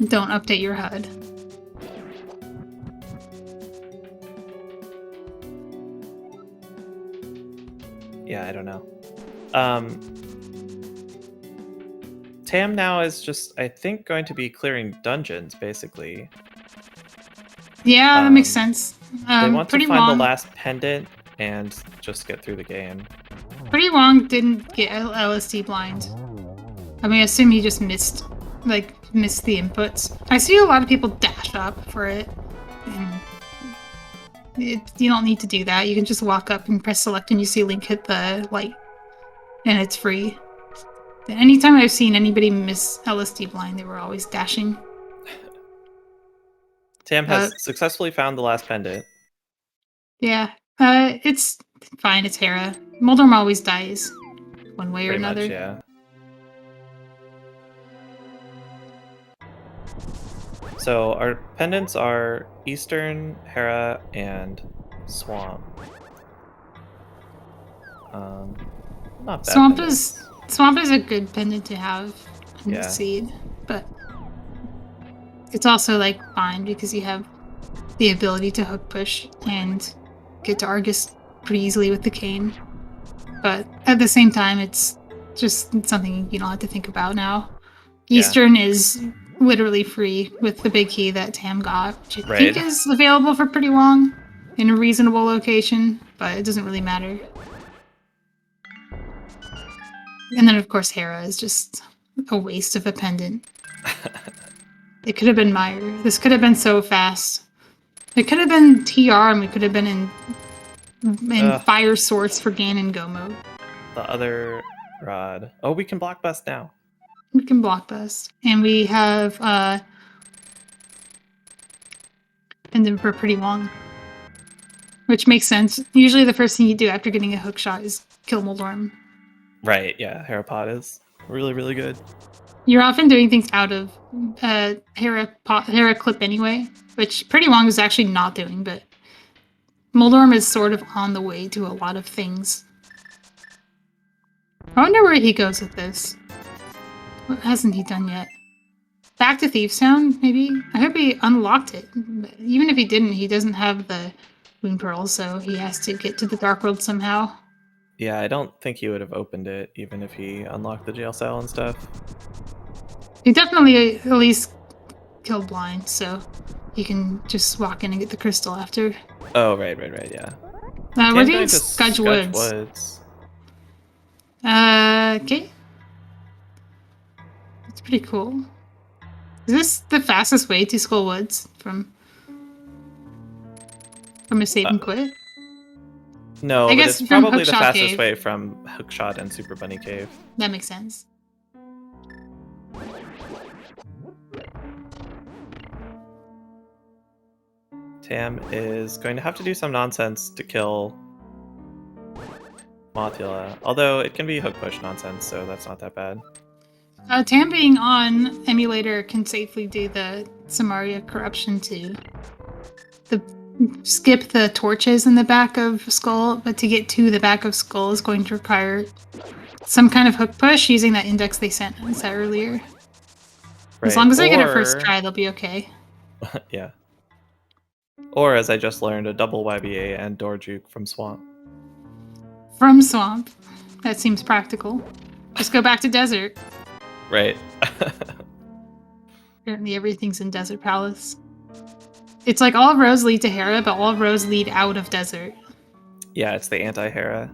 don't update your HUD. Yeah, I don't know. Tam now is just, I think, going to be clearing dungeons, basically. Yeah, that makes sense. They want to Pretty find the Wong. last pendant and just get through the game. Pretty Wong didn't get LSD blind. I mean, I assume he just missed the inputs. I see a lot of people dash up for it. And you don't need to do that. You can just walk up and press select and you see Link hit the light. And it's free. Anytime I've seen anybody miss LSD blind, they were always dashing. Tam has successfully found the last pendant. Yeah. It's fine, it's Hera. Moldorm always dies. One way or Pretty another. much, yeah. So our pendants are Eastern, Hera, and Swamp. Not bad. Swamp is a good pendant to have in the seed, but it's also like fine because you have the ability to hook push and get to Argus pretty easily with the cane. But at the same time, it's just something you don't have to think about now. Eastern is literally free with the big key that Tam got, which I think is available for pretty long in a reasonable location, but it doesn't really matter. And then, of course, Hera is just a waste of a pendant. It could have been Meyer. This could have been so fast. It could have been TR, and we could have been in Fire Source for Ganon Go mode. The other rod. Oh, we can block bust now. We can block bust. And we have pendant for pretty long. Which makes sense. Usually the first thing you do after getting a hook shot is kill Moldorm. Right, yeah. Herapod is really, really good. You're often doing things out of Hera clip anyway, which Pretty Wong is actually not doing, but Moldorm is sort of on the way to a lot of things. I wonder where he goes with this. What hasn't he done yet? Back to Thief Sound, maybe? I hope he unlocked it. But even if he didn't, he doesn't have the Moon Pearl, so he has to get to the Dark World somehow. Yeah, I don't think he would have opened it, even if he unlocked the jail cell and stuff. He definitely at least killed Blind, so he can just walk in and get the crystal after. Oh, right, yeah. We're doing Scudge Woods. Okay. That's pretty cool. Is this the fastest way to Skull Woods from a save and quit? No, but it's probably the fastest way from Hookshot and Super Bunny Cave. That makes sense. Tam is going to have to do some nonsense to kill Mothula, although it can be hook push nonsense, so that's not that bad. Tam being on emulator can safely do the Samaria corruption too. Skip the torches in the back of Skull, but to get to the back of Skull is going to require some kind of hook push using that index they sent us earlier. Right. As long as they get it first try, they'll be okay. Yeah. Or, as I just learned, a double YBA and door juke from Swamp. From Swamp. That seems practical. Just go back to Desert. Right. Apparently everything's in Desert Palace. It's like all roads lead to Hera, but all roads lead out of Desert. Yeah, it's the anti-Hera.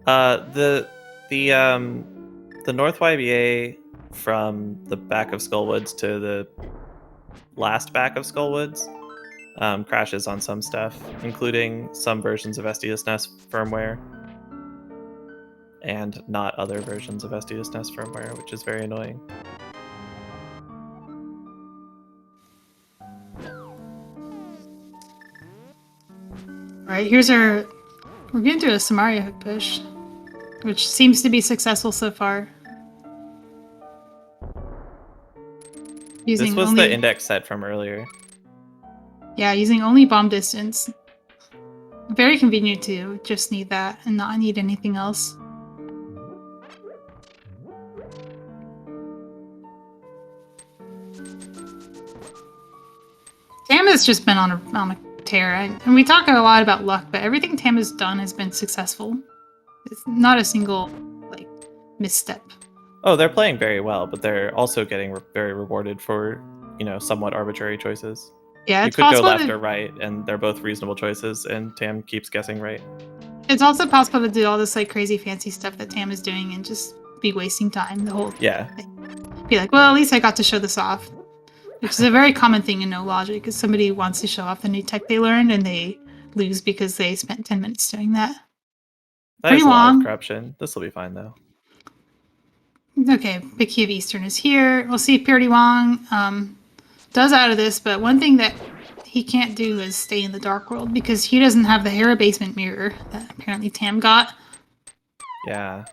The North YBA from the back of Skullwoods to the last back of Skullwoods crashes on some stuff, including some versions of SDSNES firmware and not other versions of SDSNES firmware, which is very annoying. Alright, we're gonna do a Samaria hook push, which seems to be successful so far. This was the index set from earlier. Yeah, using only bomb distance. Very convenient to just need that and not need anything else. Tam has just been on a tear, and we talk a lot about luck, but everything Tam has done has been successful. It's not a single like misstep. Oh, they're playing very well, but they're also getting very rewarded for, somewhat arbitrary choices. Yeah, you it's could go possible left or right, and they're both reasonable choices, and Tam keeps guessing right. It's also possible to do all this like crazy fancy stuff that Tam is doing and just be wasting time the whole Yeah. thing. Be like, well, at least I got to show this off. Which is a very common thing in No Logic, because somebody wants to show off the new tech they learned and they lose because they spent 10 minutes doing that. That is a lot of corruption. This will be fine, though. Okay, Big Key of Eastern is here. We'll see if prdwong does out of this, but one thing that he can't do is stay in the Dark World, because he doesn't have the Hera basement mirror that apparently Tam got. Yeah.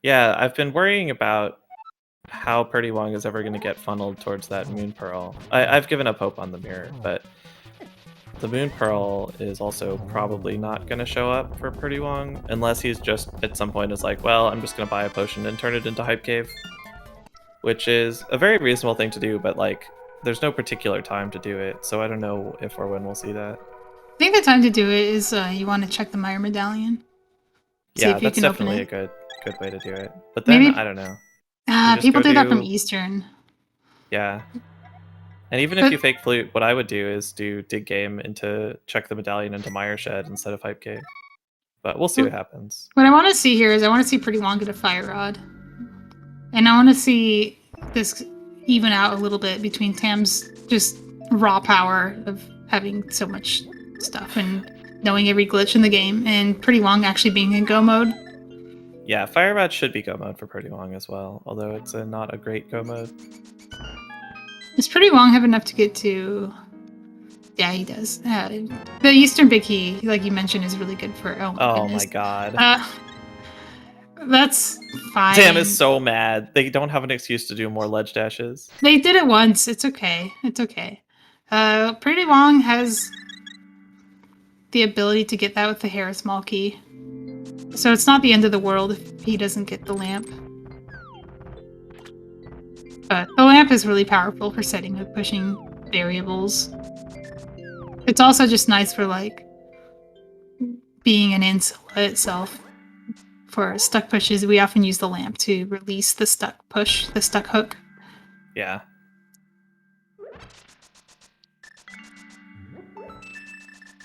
Yeah, I've been worrying about how prdwong is ever going to get funneled towards that Moon Pearl. I've given up hope on the mirror, but the Moon Pearl is also probably not going to show up for prdwong unless he's just at some point is like, well, I'm just going to buy a potion and turn it into Hype Cave, which is a very reasonable thing to do, but like there's no particular time to do it, so I don't know if or when we'll see that. I think the time to do it is you want to check the Meyer Medallion. Yeah, that's definitely a good way to do it. But then, maybe, I don't know. People do that from Eastern. Yeah. And even if you fake flute, what I would do is do dig game into check the medallion into Meyer Shed instead of Hype Cave. But we'll see what happens. What I want to see here is I want to see prdwong get a Fire Rod. And I want to see this even out a little bit between Tam's just raw power of having so much stuff and knowing every glitch in the game, and prdwong actually being in go mode. Yeah, Fire Rod should be go mode for prdwong as well, although it's not a great go mode. Does prdwong have enough to get to... Yeah, he does. The Eastern Big Key, like you mentioned, is really good for... Oh my god. That's fine. Tam is so mad. They don't have an excuse to do more ledge dashes. They did it once. It's okay. It's okay. prdwong has the ability to get that with the Hera small key. So it's not the end of the world if he doesn't get the lamp. But the lamp is really powerful for setting hook pushing variables. It's also just nice for like being an insula itself. For stuck pushes, we often use the lamp to release the stuck push, the stuck hook. Yeah.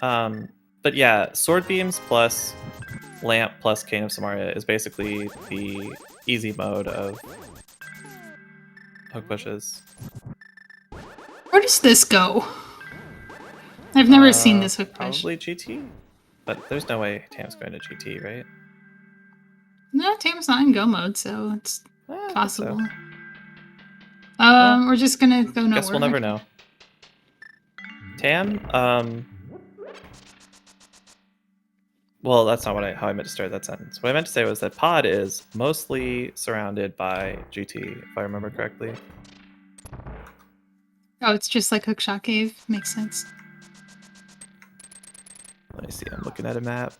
But yeah, sword beams plus lamp plus Cane of Samaria is basically the easy mode of hook pushes. Where does this go? I've never seen this hook push. Probably GT, but there's no way Tam's going to GT, right? No, Tam's not in go mode, so it's possible. So. We're just gonna go nowhere. Guess we'll never know. Tam, well, that's not how I meant to start that sentence. What I meant to say was that Pod is mostly surrounded by GT, if I remember correctly. Oh, it's just like Hookshot Cave. Makes sense. Let me see. I'm looking at a map.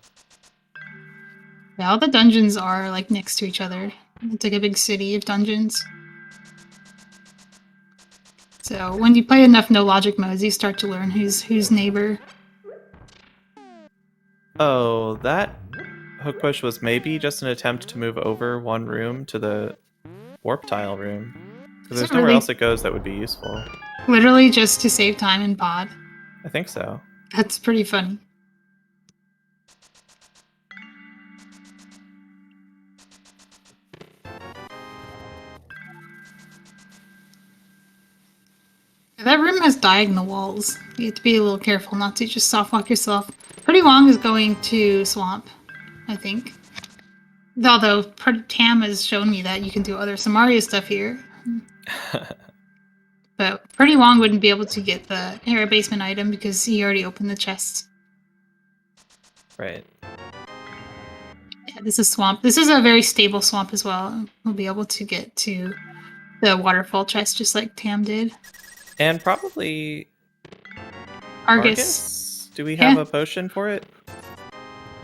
Yeah, all the dungeons are like next to each other. It's like a big city of dungeons. So when you play enough No Logic modes, you start to learn who's neighbor. Oh, that hook push was maybe just an attempt to move over one room to the warp tile room. Because there's nowhere else it goes that would be useful. Literally just to save time in Pod. I think so. That's pretty funny. That room has diagonal walls. You have to be a little careful not to just soft walk yourself. Pretty Wong is going to swamp, I think. Although Tam has shown me that you can do other Samaria stuff here. But Pretty Wong wouldn't be able to get the air basement item because he already opened the chest. Right. Yeah, this is swamp. This is a very stable swamp as well. We'll be able to get to the waterfall chest just like Tam did. And probably Argus. Do we have a potion for it?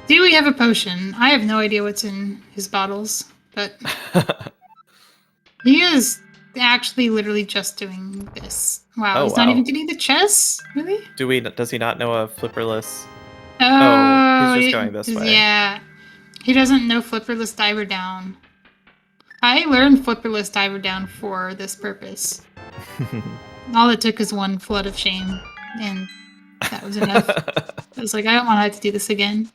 Do we have a potion? I have no idea what's in his bottles, but he is actually literally just doing this. Wow, he's not even getting the chest? Really? Does he not know a flipperless? Oh, he's just going this way. Yeah. He doesn't know flipperless diver down. I learned flipperless diver down for this purpose. All it took is one flood of shame, and that was enough. I was like, I don't want to have to do this again.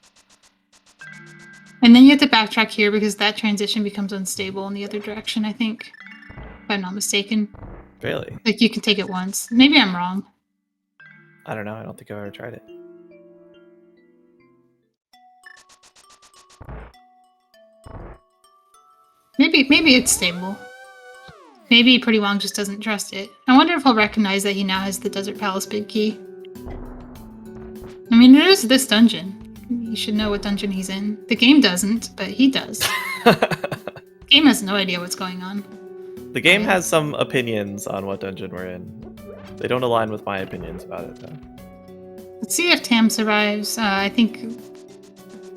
And then you have to backtrack here because that transition becomes unstable in the other direction, I think. If I'm not mistaken. Really? Like, you can take it once. Maybe I'm wrong. I don't know. I don't think I've ever tried it. Maybe it's stable. Maybe Pretty Wong just doesn't trust it. I wonder if he'll recognize that he now has the Desert Palace big key. I mean, it is this dungeon. You should know what dungeon he's in. The game doesn't, but he does. The game has no idea what's going on. The game has some opinions on what dungeon we're in. They don't align with my opinions about it, though. Let's see if Tam survives. I think,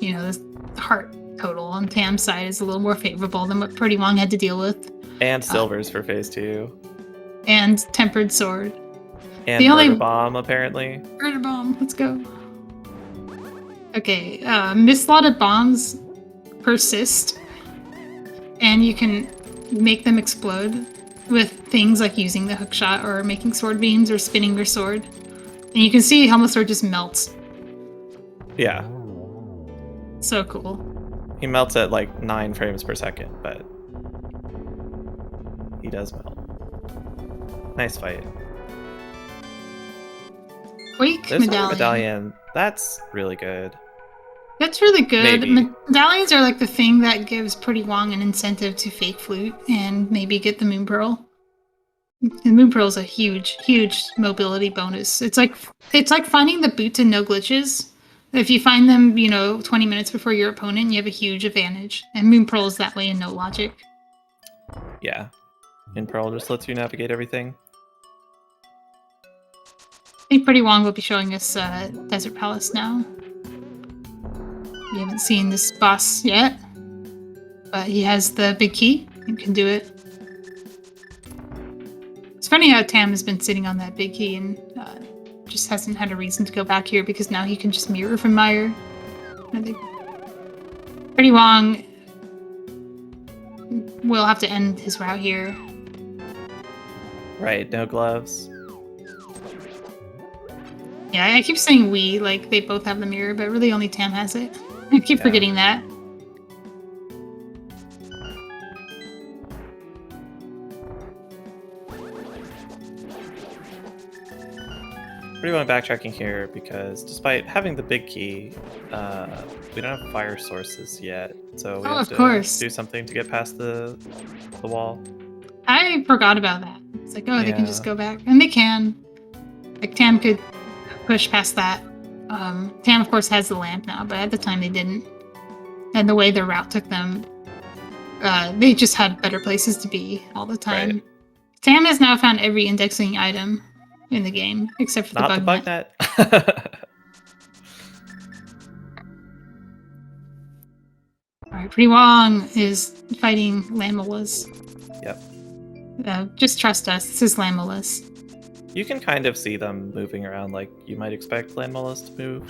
you know, the heart total on Tam's side is a little more favorable than what Pretty Wong had to deal with. And silvers for phase 2. And tempered sword. And murder bomb, apparently. Murder bomb, let's go. Okay, mislotted bombs persist. And you can make them explode with things like using the hookshot or making sword beams or spinning your sword. And you can see how the sword just melts. Yeah. So cool. He melts at like 9 frames per second, but he does melt. Nice fight. Quake There's medallion. Medallion. That's really good. That's really good. Maybe. Medallions are like the thing that gives Pretty Wong an incentive to fake flute and maybe get the Moon Pearl. The Moon Pearl is a huge, huge mobility bonus. It's like finding the boots and no glitches. If you find them, 20 minutes before your opponent, you have a huge advantage. And Moon Pearl is that way in No Logic. Yeah. And Pearl just lets you navigate everything. I think Pretty Wong will be showing us Desert Palace now. We haven't seen this boss yet, but he has the big key and can do it. It's funny how Tam has been sitting on that big key and just hasn't had a reason to go back here because now he can just mirror from Meyer. I think Pretty Wong will have to end his route here. Right, no gloves. Yeah, I keep saying we, like they both have the mirror, but really only Tam has it. I keep forgetting that. Pretty much backtracking here because despite having the big key, we don't have fire sources yet. So we have to do something to get past the wall. I forgot about that. It's like, they can just go back. And they can. Like, Tam could push past that. Tam, of course, has the lamp now, but at the time they didn't. And the way their route took them, they just had better places to be all the time. Right. Tam has now found every indexing item in the game, except for the bug net. Alright, Pretty Wong is fighting Lamellas. Yep. Just trust us, this is Lamellas. You can kind of see them moving around like you might expect Lamellas to move.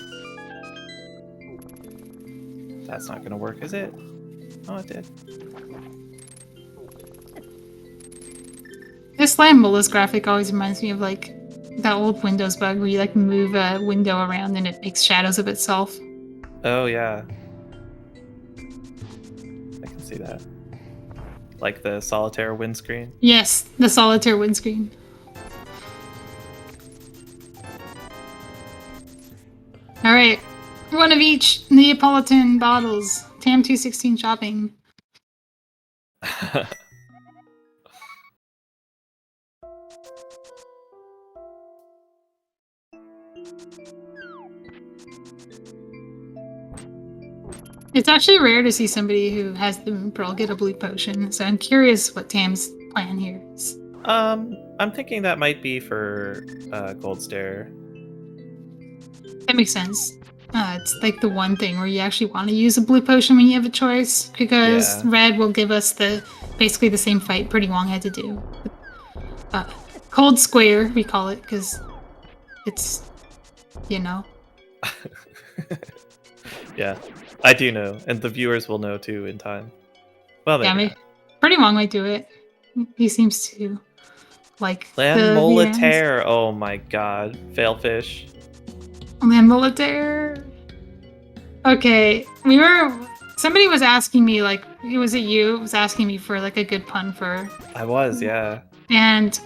That's not gonna work, is it? Oh, it did. This Lamellas graphic always reminds me of like that old Windows bug where you like move a window around and it makes shadows of itself. Oh yeah. I can see that. Like the solitaire windscreen? Yes, the solitaire windscreen. All right. One of each Neapolitan bottles. Tam 216 shopping. It's actually rare to see somebody who has the Moon Pearl get a blue potion, so I'm curious what Tam's plan here is. I'm thinking that might be for Gold Stare. That makes sense. It's like the one thing where you actually want to use a blue potion when you have a choice, because Yeah. red will give us basically the same fight Pretty Wong had to do. Cold Square, we call it, because it's, you know. Yeah, I do know, and the viewers will know too in time. Well, maybe not. Pretty Wong might do it. He seems to like Land the VMs. Molitaire. Oh my god. Failfish. Land Molitaire. Okay, somebody was asking me, like, was it you? It was asking me for like a good pun for. I was, yeah. And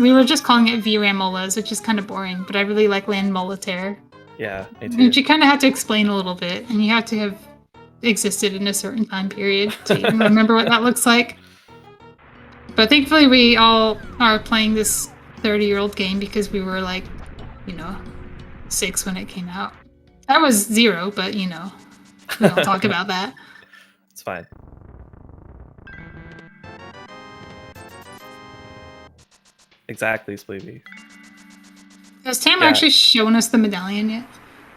we were just calling it VRAM Molas, which is kind of boring, but I really like Land Molitaire. Yeah, me too. And you kind of have to explain a little bit, and you have to have existed in a certain time period to even remember what that looks like. But thankfully, we all are playing this 30-year-old game because we were like, 6 when it came out. I was 0, but we don't talk about that. It's fine. Exactly, Spleevy. Has Tam actually shown us the medallion yet?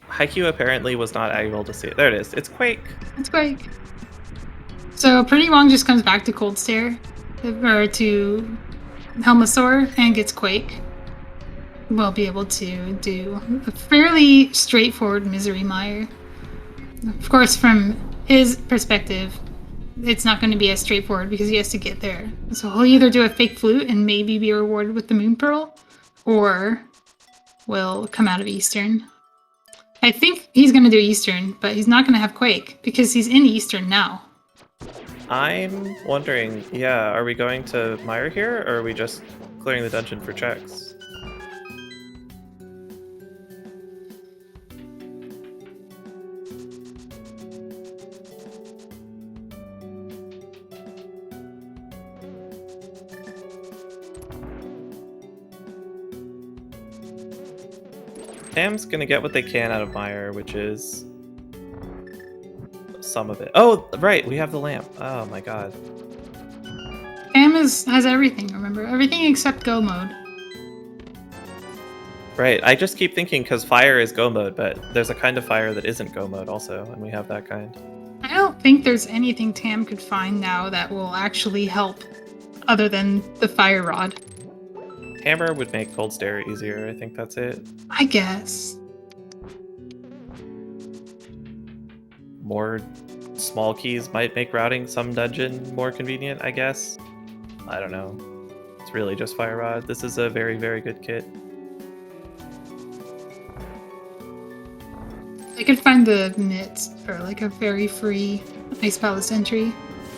Haikyuu apparently was not able to see it. There it is. It's Quake. It's Quake. So Pretty Wong just comes back to Cold Stare, or to Helmasaur, and gets Quake. We'll be able to do a fairly straightforward Misery Mire. Of course, from his perspective, it's not going to be as straightforward because he has to get there. So he'll either do a fake flute and maybe be rewarded with the Moon Pearl, or will come out of Eastern. I think he's going to do Eastern, but he's not going to have Quake because he's in Eastern now. I'm wondering, are we going to Mire here, or are we just clearing the dungeon for checks? Tam's gonna get what they can out of Mire, which is some of it. Oh, right, we have the lamp. Oh my god. Tam has everything, remember? Everything except Go mode. Right, I just keep thinking because fire is Go mode, but there's a kind of fire that isn't Go mode also, and we have that kind. I don't think there's anything Tam could find now that will actually help other than the Fire Rod. Hammer would make Cold Stare easier, I think that's it. I guess. More small keys might make routing some dungeon more convenient, I guess. I don't know. It's really just Fire Rod. This is a very, very good kit. I could find the knits for like a very free Ice Palace entry.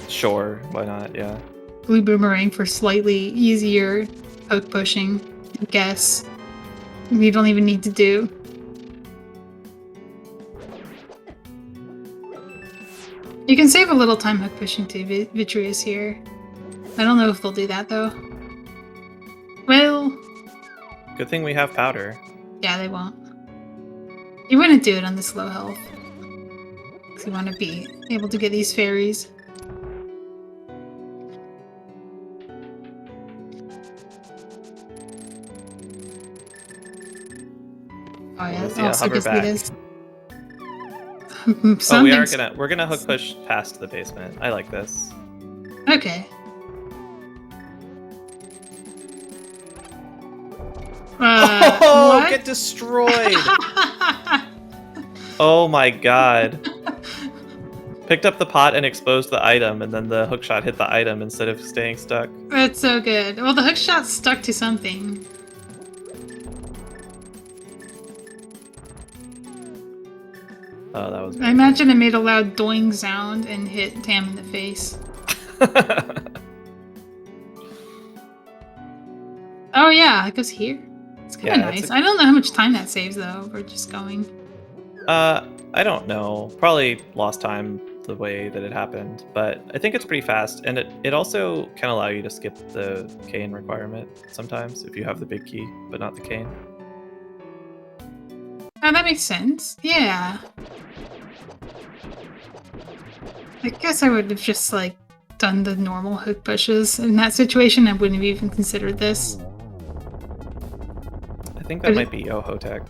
Sure, why not? Yeah. Blue Boomerang for slightly easier poke pushing, I guess. We don't even need to do. You can save a little time hook pushing to Vitreous here. I don't know if they'll do that though. Well, Good thing we have powder. yeah, they won't. You wouldn't do it on this low health. Because you want to be able to get these fairies. Oh yeah, We'll see a hover back. We're gonna hook push past the basement. I like this. Okay. Oh, get destroyed! Oh my god. Picked up the pot and exposed the item, and then the hookshot hit the item instead of staying stuck. That's so good. Well, the hookshot stuck to something. Oh, that was. I imagine it made a loud doing sound and hit Tam in the face. Oh yeah, it goes here. It's kind of nice. I don't know how much time that saves though. We're just going. I don't know. Probably lost time the way that it happened, but I think it's pretty fast, and it also can allow you to skip the cane requirement sometimes if you have the big key, but not the cane. Oh, that makes sense. Yeah. I guess I would have just, like, done the normal hook pushes. In that situation, I wouldn't have even considered this. I think that But might be Ohotech.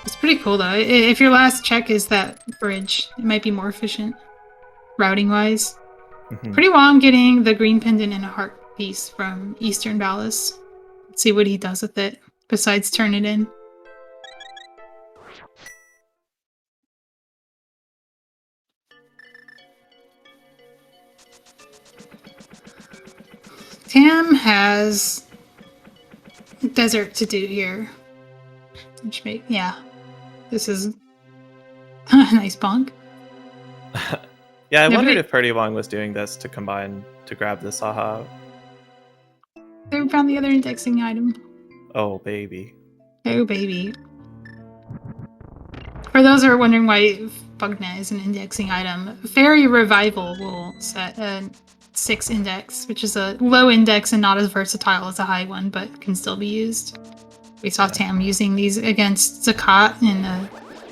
it's pretty cool, though. If your last check is that bridge, it might be more efficient, routing-wise. Mhm. Pretty Wong getting the green pendant and a heart piece from Eastern Palace. Let's see what he does with it, besides turn it in. Tam has desert to do here. Which yeah. This is a nice bonk. Yeah, I No, wondered but if prdwong was doing this to combine to grab the Saha. they found the other indexing item. Oh, baby. Oh, baby. For those who are wondering why Bugna is an indexing item, Fairy Revival will set a 6 index, which is a low index and not as versatile as a high one, but can still be used. We saw Tam using these against Zakat in a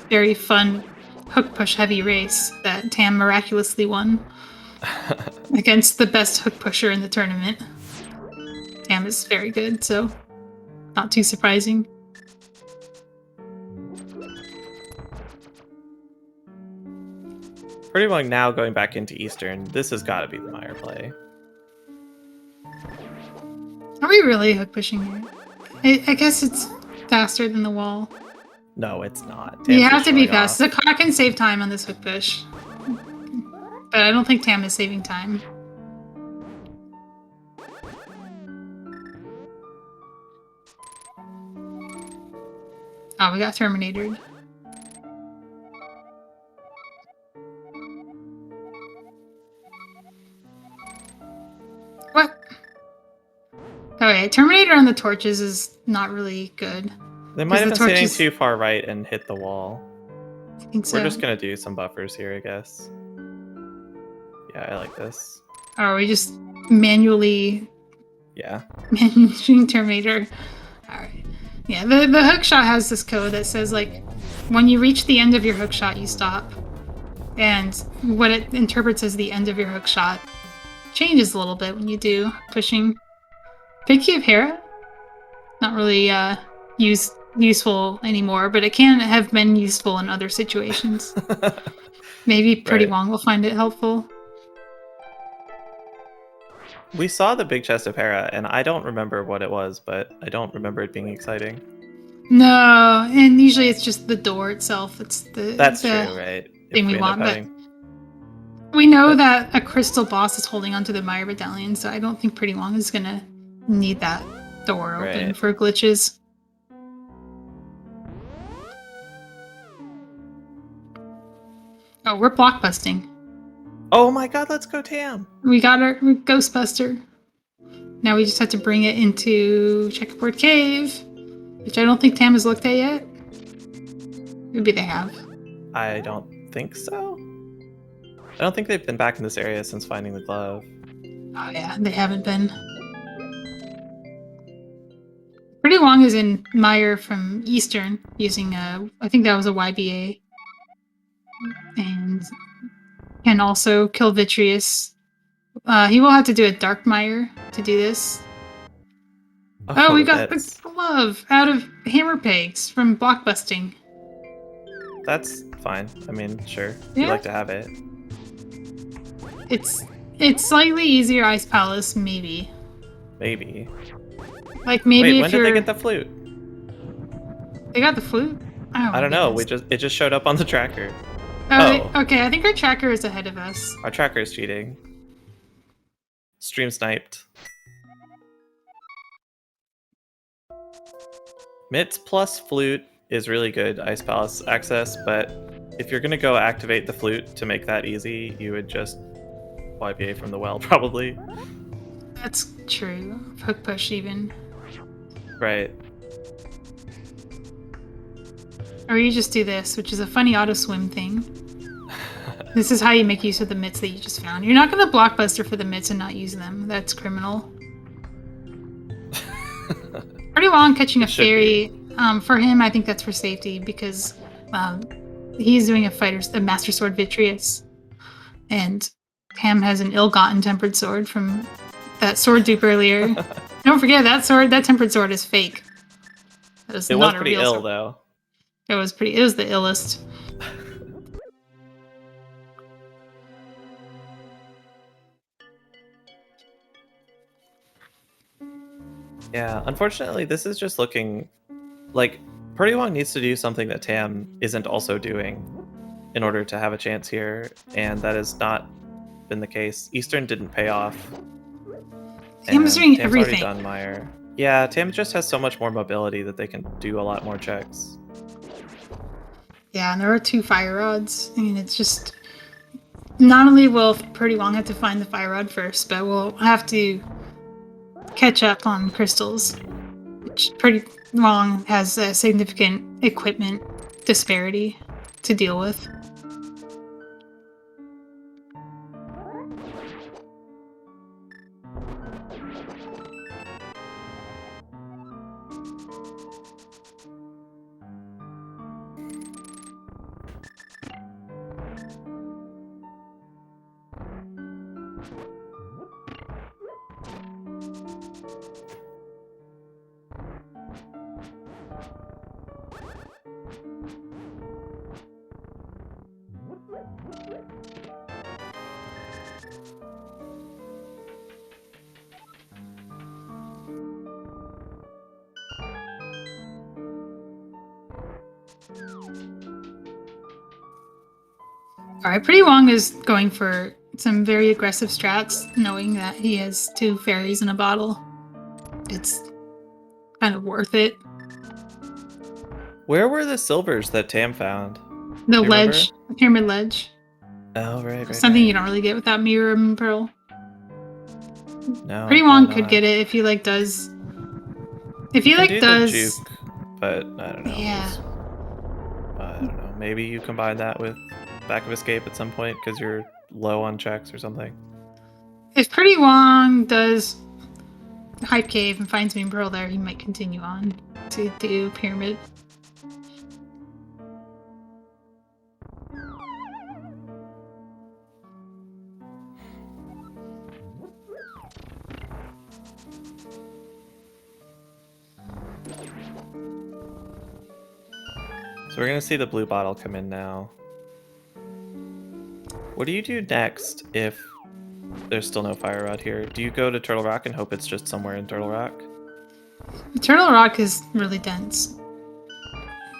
very fun hook push heavy race that Tam miraculously won against the best hook pusher in the tournament. Tam is very good, so not too surprising. prdwong now going back into Eastern. This has got to be the Meyer play. Are we really hook pushing here? I guess it's faster than the wall. No, it's not. You Tam's have just to be showing fast. off. The car can save time on this hook push. But I don't think Tam is saving time. Oh, we got Terminated. What? Okay, Terminator on the torches is not really good. They might have the been sitting torches- too far right and hit the wall. I think so. We're just gonna do some buffers here, I guess. Yeah, I like this. Or we just manually Yeah. managing Terminator. Alright. Yeah, the hook shot has this code that says, like, when you reach the end of your hook shot, you stop. And what it interprets as the end of your hook shot changes a little bit when you do pushing. Big Key of Hera? Not really useful anymore, but it can have been useful in other situations. Maybe Pretty Right. Wong will find it helpful. We saw the big chest of Hera, and I don't remember what it was, but I don't remember it being exciting. No, and usually it's just the door itself. It's That's true, right? Thing If we end want, up but having... we know that a crystal boss is holding onto the Meyer Battalion, so I don't think Pretty Wong is gonna need that door open Right. for glitches. Oh, we're blockbusting. Oh my god, let's go Tam! We got our Ghostbuster. Now we just have to bring it into Checkerboard Cave, which I don't think Tam has looked at yet. Maybe they have. I don't think so. I don't think they've been back in this area since finding the glove. Oh yeah, they haven't been. Pretty Wong is in Meyer from Eastern using I think that was a YBA. And can also kill Vitreous. He will have to do a Dark Meyer to do this. Oh, we got the glove out of Hammer Pegs from Blockbusting. That's fine. I mean, sure. Yeah. You like to have it. It's slightly easier Ice Palace, maybe. Maybe. Like maybe Wait, if when you're... did they get the flute? They got the flute? I don't know. It just showed up on the tracker. Oh. Okay, I think our tracker is ahead of us. Our tracker is cheating. Stream sniped. Mitts plus flute is really good Ice Palace access, but if you're gonna go activate the flute to make that easy, you would just YBA from the well, probably. That's true. Hook push even. Right. Or you just do this, which is a funny auto swim thing. This is how you make use of the mitts that you just found. You're not going to blockbuster for the mitts and not use them. That's criminal. Pretty long catching a fairy. For him, I think that's for safety because he's doing a Master Sword Vitreous. And Tam has an ill-gotten tempered sword from that sword dupe earlier. Don't forget that tempered sword is fake. That is it not was a pretty real ill, sword. though. It was the illest. Yeah, unfortunately, this is just looking like prdwong needs to do something that Tam isn't also doing in order to have a chance here, and that has not been the case. Eastern didn't pay off. Tam's doing Tam's everything. already done Meyer. Yeah, Tam just has so much more mobility that they can do a lot more checks. Yeah, and there are 2 fire rods. I mean, it's just... Not only will prdwong have to find the fire rod first, but we'll have to catch up on crystals, which prdwong has a significant equipment disparity to deal with. Alright, prdwong is going for some very aggressive strats, knowing that he has 2 fairies in a bottle. It's kind of worth it. Where were the silvers that Tam found? The ledge, the pyramid ledge. Oh, right. Something you don't really get without Mirror and Pearl. No. prdwong could get it if he does. If he does. The juke, but I don't know. Yeah. I don't know. Maybe you combine that with Back of Escape at some point because you're low on checks or something. If prdwong does Hype Cave and finds me and Pearl there, he might continue on to do Pyramid. So we're going to see the blue bottle come in now. What do you do next if there's still no fire rod here? Do you go to Turtle Rock and hope it's just somewhere in Turtle Rock? Turtle Rock is really dense.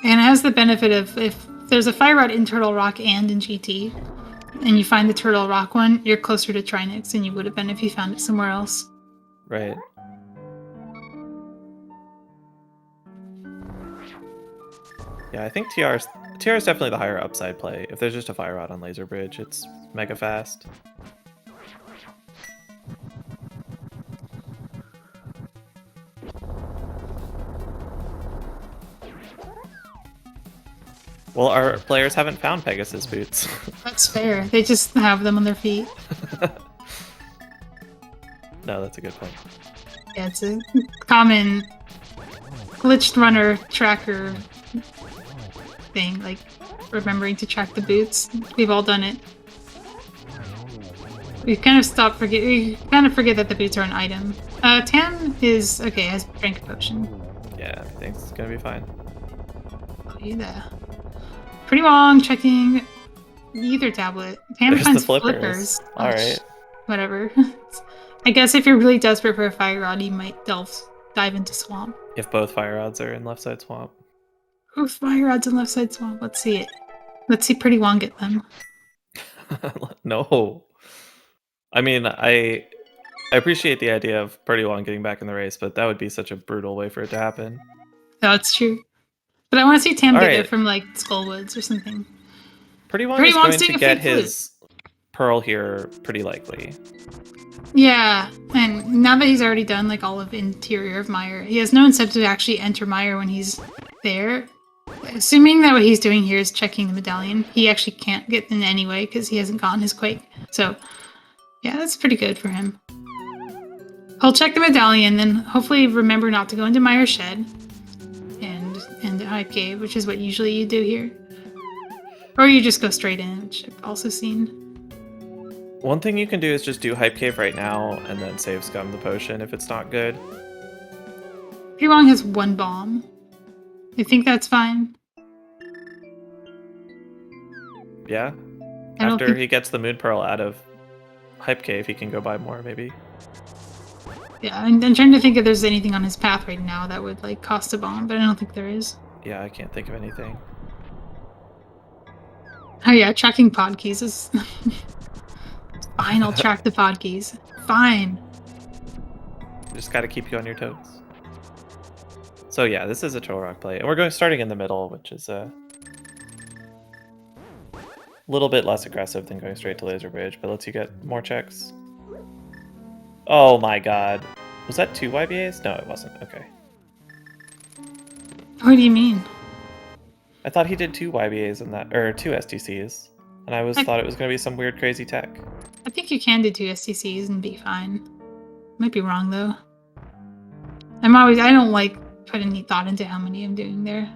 And it has the benefit of if there's a fire rod in Turtle Rock and in GT, and you find the Turtle Rock one, you're closer to Trinix than you would have been if you found it somewhere else. Right. Yeah, I think TR is definitely the higher upside play. If there's just a fire rod on Laser Bridge, it's mega fast. Well, our players haven't found Pegasus boots. That's fair. They just have them on their feet. No, that's a good point. Yeah, it's a common glitched runner tracker thing, like remembering to track the boots. We've all done it. We kind of forget that the boots are an item. Tam is okay, has drank a potion. Yeah, everything's gonna be fine. Oh, yeah. prdwong checking either tablet. Tam There's finds the flippers. All right. Whatever. I guess if you're really desperate for a fire rod, you might dive into swamp. If both fire rods are in left side swamp. Oh, fire rods in left side swamp. Let's see it. Let's see prdwong get them. No. I mean, I appreciate the idea of prdwong getting back in the race, but that would be such a brutal way for it to happen. No, it's true. But I want to see Tam get it from like Skullwoods or something. prdwong is going to get his Pearl here pretty likely. Yeah, and now that he's already done like all of Interior of Meyer, he has no incentive to actually enter Meyer when he's there. Assuming that what he's doing here is checking the medallion, he actually can't get in anyway because he hasn't gotten his quake. So, yeah, that's pretty good for him. He'll check the medallion, then hopefully remember not to go into Mire Shed and the Hype Cave, which is what usually you do here. Or you just go straight in, which I've also seen. One thing you can do is just do Hype Cave right now and then save scum the potion if it's not good. prdwong has 1 bomb. I think that's fine. Yeah. I don't After think- he gets the Moon Pearl out of Hype Cave, he can go buy more, maybe. Yeah, I'm trying to think if there's anything on his path right now that would like cost a bomb, but I don't think there is. Yeah, I can't think of anything. Oh yeah, tracking pod keys is fine. I'll track the pod keys. Fine. Just gotta keep you on your toes. So yeah, this is a Troll Rock play. And we're starting in the middle, which is a little bit less aggressive than going straight to Laser Bridge, but lets you get more checks. Oh my god. Was that 2 YBAs? No, it wasn't. Okay. What do you mean? I thought he did 2 YBAs in that, or 2 STCs. And I thought it was going to be some weird crazy tech. I think you can do 2 STCs and be fine. Might be wrong though. I don't like put any thought into how many I'm doing there.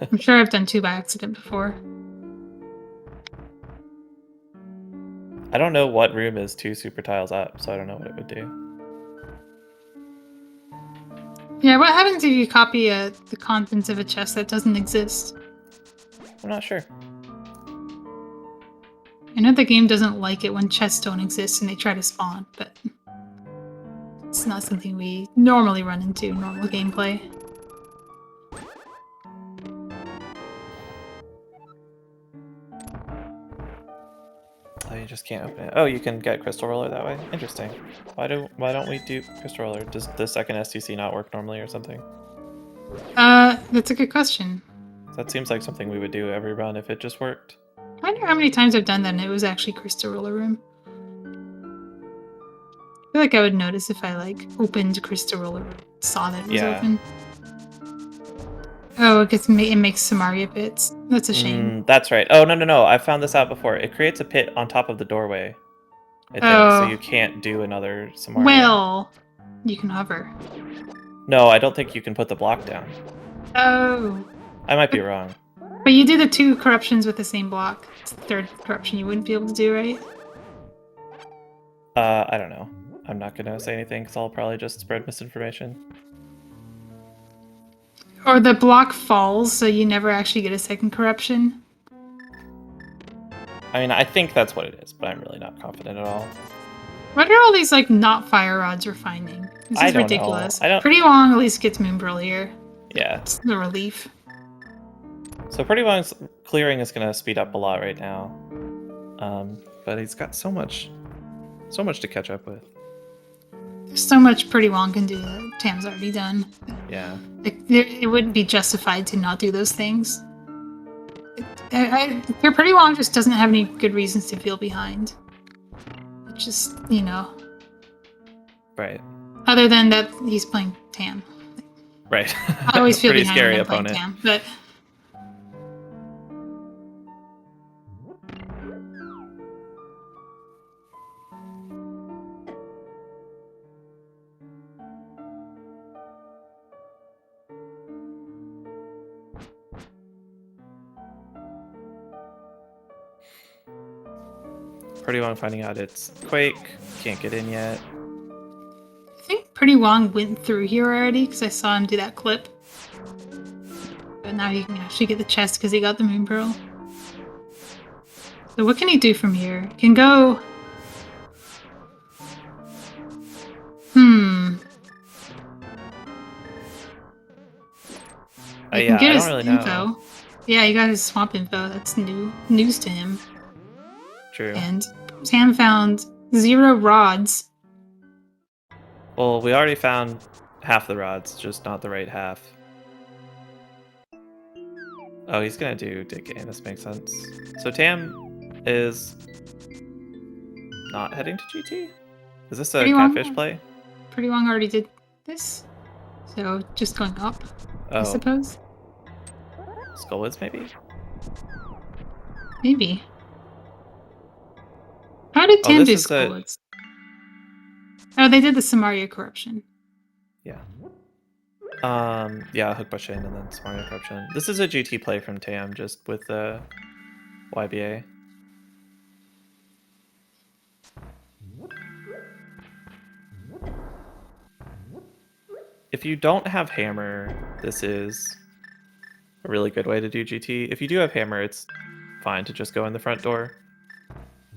I'm sure I've done 2 by accident before. I don't know what room is 2 super tiles up, so I don't know what it would do. Yeah, what happens if you copy the contents of a chest that doesn't exist? I'm not sure. I know the game doesn't like it when chests don't exist and they try to spawn, but it's not something we normally run into in normal gameplay. Oh, you just can't open it. Oh, you can get Crystal Roller that way? Interesting. Why don't we do Crystal Roller? Does the second STC not work normally or something? That's a good question. That seems like something we would do every run if it just worked. I wonder how many times I've done that and it was actually Crystal Roller Room. I feel like I would notice if I like opened Crystal Roller Room, saw that it was open. Oh, it makes Samaria pits. That's a shame. That's right. Oh, no. I found this out before. It creates a pit on top of the doorway, I think, so you can't do another Samaria. Well, you can hover. No, I don't think you can put the block down. Oh. I might be wrong. But you do the 2 corruptions with the same block. It's the 3rd corruption you wouldn't be able to do, right? I don't know. I'm not going to say anything because I'll probably just spread misinformation. Or the block falls, so you never actually get a 2nd corruption. I mean, I think that's what it is, but I'm really not confident at all. What are all these, like, not fire rods you're finding? This is ridiculous. prdwong at least gets Moonbrill here. Yeah. It's a relief. So prdwong's clearing is going to speed up a lot right now. But he's got so much to catch up with. There's so much prdwong can do that Tam's already done. Yeah. It wouldn't be justified to not do those things. Your prdwong just doesn't have any good reasons to feel behind. It's just, you know. Right. Other than that, he's playing Tam. Right. I always feel Pretty behind scary when I'm playing opponent. Tam, but prdwong finding out it's Quake. Can't get in yet. I think prdwong went through here already because I saw him do that clip. But now he can actually get the chest because he got the Moon Pearl. So what can he do from here? He can go... He can get his info. Know. Yeah, he got his swamp info. That's news to him. True. And Tam found 0 rods. Well, we already found half the rods, just not the right half. Oh, he's gonna do Dig Game. This makes sense. So Tam is not heading to GT? Is this a catfish play? prdwong already did this. So just going up, I suppose. Skullwoods, maybe? Maybe. How did Oh, Tam this do is a... Skullwoods? Oh, they did the Samaria corruption. Yeah. Yeah, Hook Bush in and then Samaria Corruption. This is a GT play from Tam, just with the YBA. If you don't have Hammer, this is a really good way to do GT. If you do have Hammer, it's fine to just go in the front door.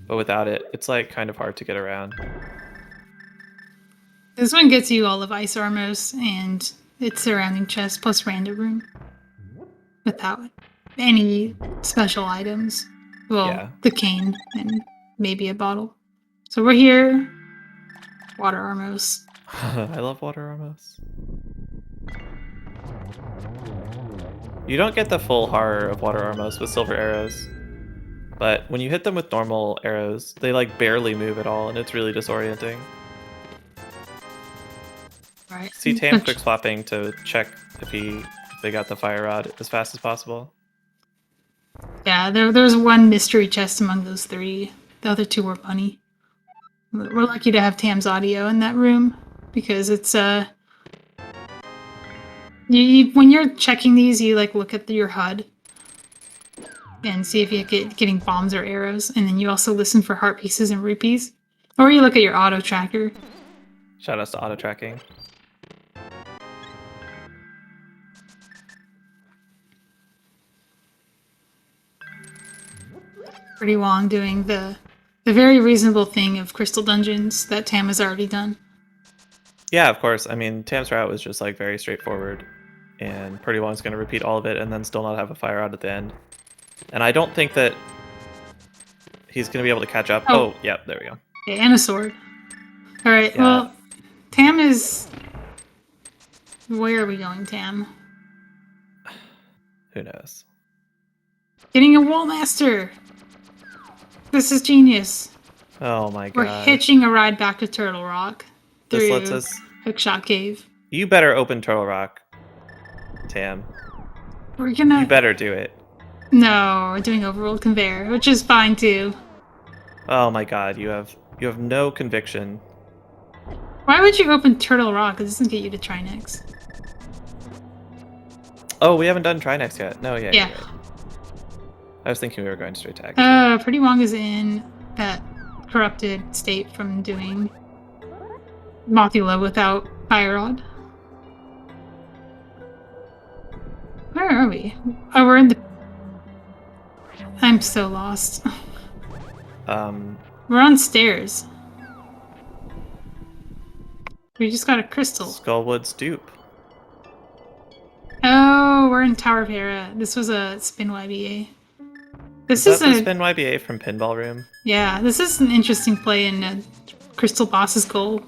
But without it, it's like kind of hard to get around. This one gets you all of Ice Armos and its surrounding chest plus random room. Without any special items. Well, Yeah. the cane and maybe a bottle. So we're here. Water Armos. I love Water Armos. You don't get the full horror of Water Armos with silver arrows. But when you hit them with normal arrows, they like barely move at all, and it's really disorienting. Right. See Tam quick swapping to check if they got the fire rod as fast as possible. Yeah, there's one mystery chest among those three. The other two were money. We're lucky to have Tam's audio in that room because it's when you're checking these, you like look at your HUD and see if you're getting bombs or arrows, and then you also listen for heart pieces and rupees, or you look at your auto tracker. Shout outs to auto tracking. prdwong doing the very reasonable thing of crystal dungeons that Tam has already done. Yeah, of course. I mean, Tam's route was just like very straightforward, and prdwong's going to repeat all of it and then still not have a fire rod at the end. And I don't think that he's going to be able to catch up. Oh, yeah, there we go. Okay, and a sword. All right, Yeah. well, Tam is... Where are we going, Tam? Who knows? Getting a Wall Master! This is genius. Oh my god. We're hitching a ride back to Turtle Rock This through lets us... Hookshot Cave. You better open Turtle Rock, Tam. We're gonna... You better do it. No, we're doing Overworld Conveyor, which is fine too. Oh my god, you have no conviction. Why would you open Turtle Rock? This doesn't get you to Trinex. Oh, we haven't done Trinex yet. No, yeah. Yeah. You're right. I was thinking we were going straight tag. prdwong is in that corrupted state from doing Mothula without Fire Rod. Where are we? Oh, we're in the... I'm so lost. We're on stairs. We just got a crystal. Skullwood's dupe. Oh, we're in Tower of Hera. This was a spin YBA. This Is that the a spin YBA from Pinball Room? yeah. This is an interesting play in Crystal Boss's goal.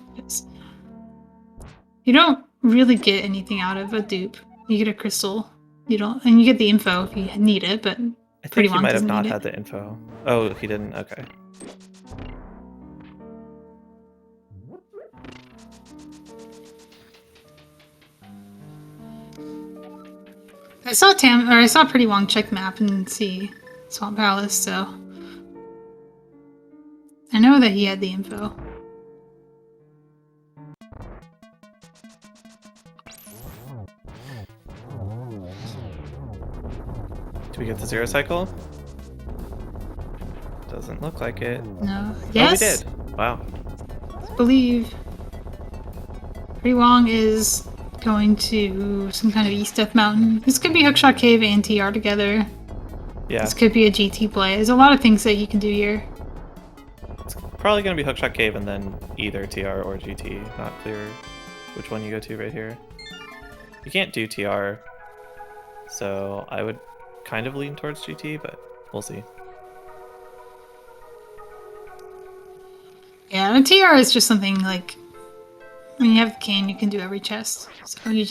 You don't really get anything out of a dupe. You get a crystal. You don't, and you get the info if you need it. But I think he prdwong might have doesn't not need had it. the info. Oh, he didn't? Okay. I saw prdwong check map and see Swamp Palace, so I know that he had the info. Do we get the zero cycle? Doesn't look like it. No. Yes. Oh, we did. Wow. Believe. prdwong is going to some kind of East Death Mountain. This could be Hookshot Cave and TR together. Yeah. This could be a GT play. There's a lot of things that you can do here. It's probably going to be Hookshot Cave and then either TR or GT. Not clear which one you go to right here. You can't do TR, so I would kind of lean towards GT, but we'll see. Yeah, and TR is just something like when you have the cane, you can do every chest. So it's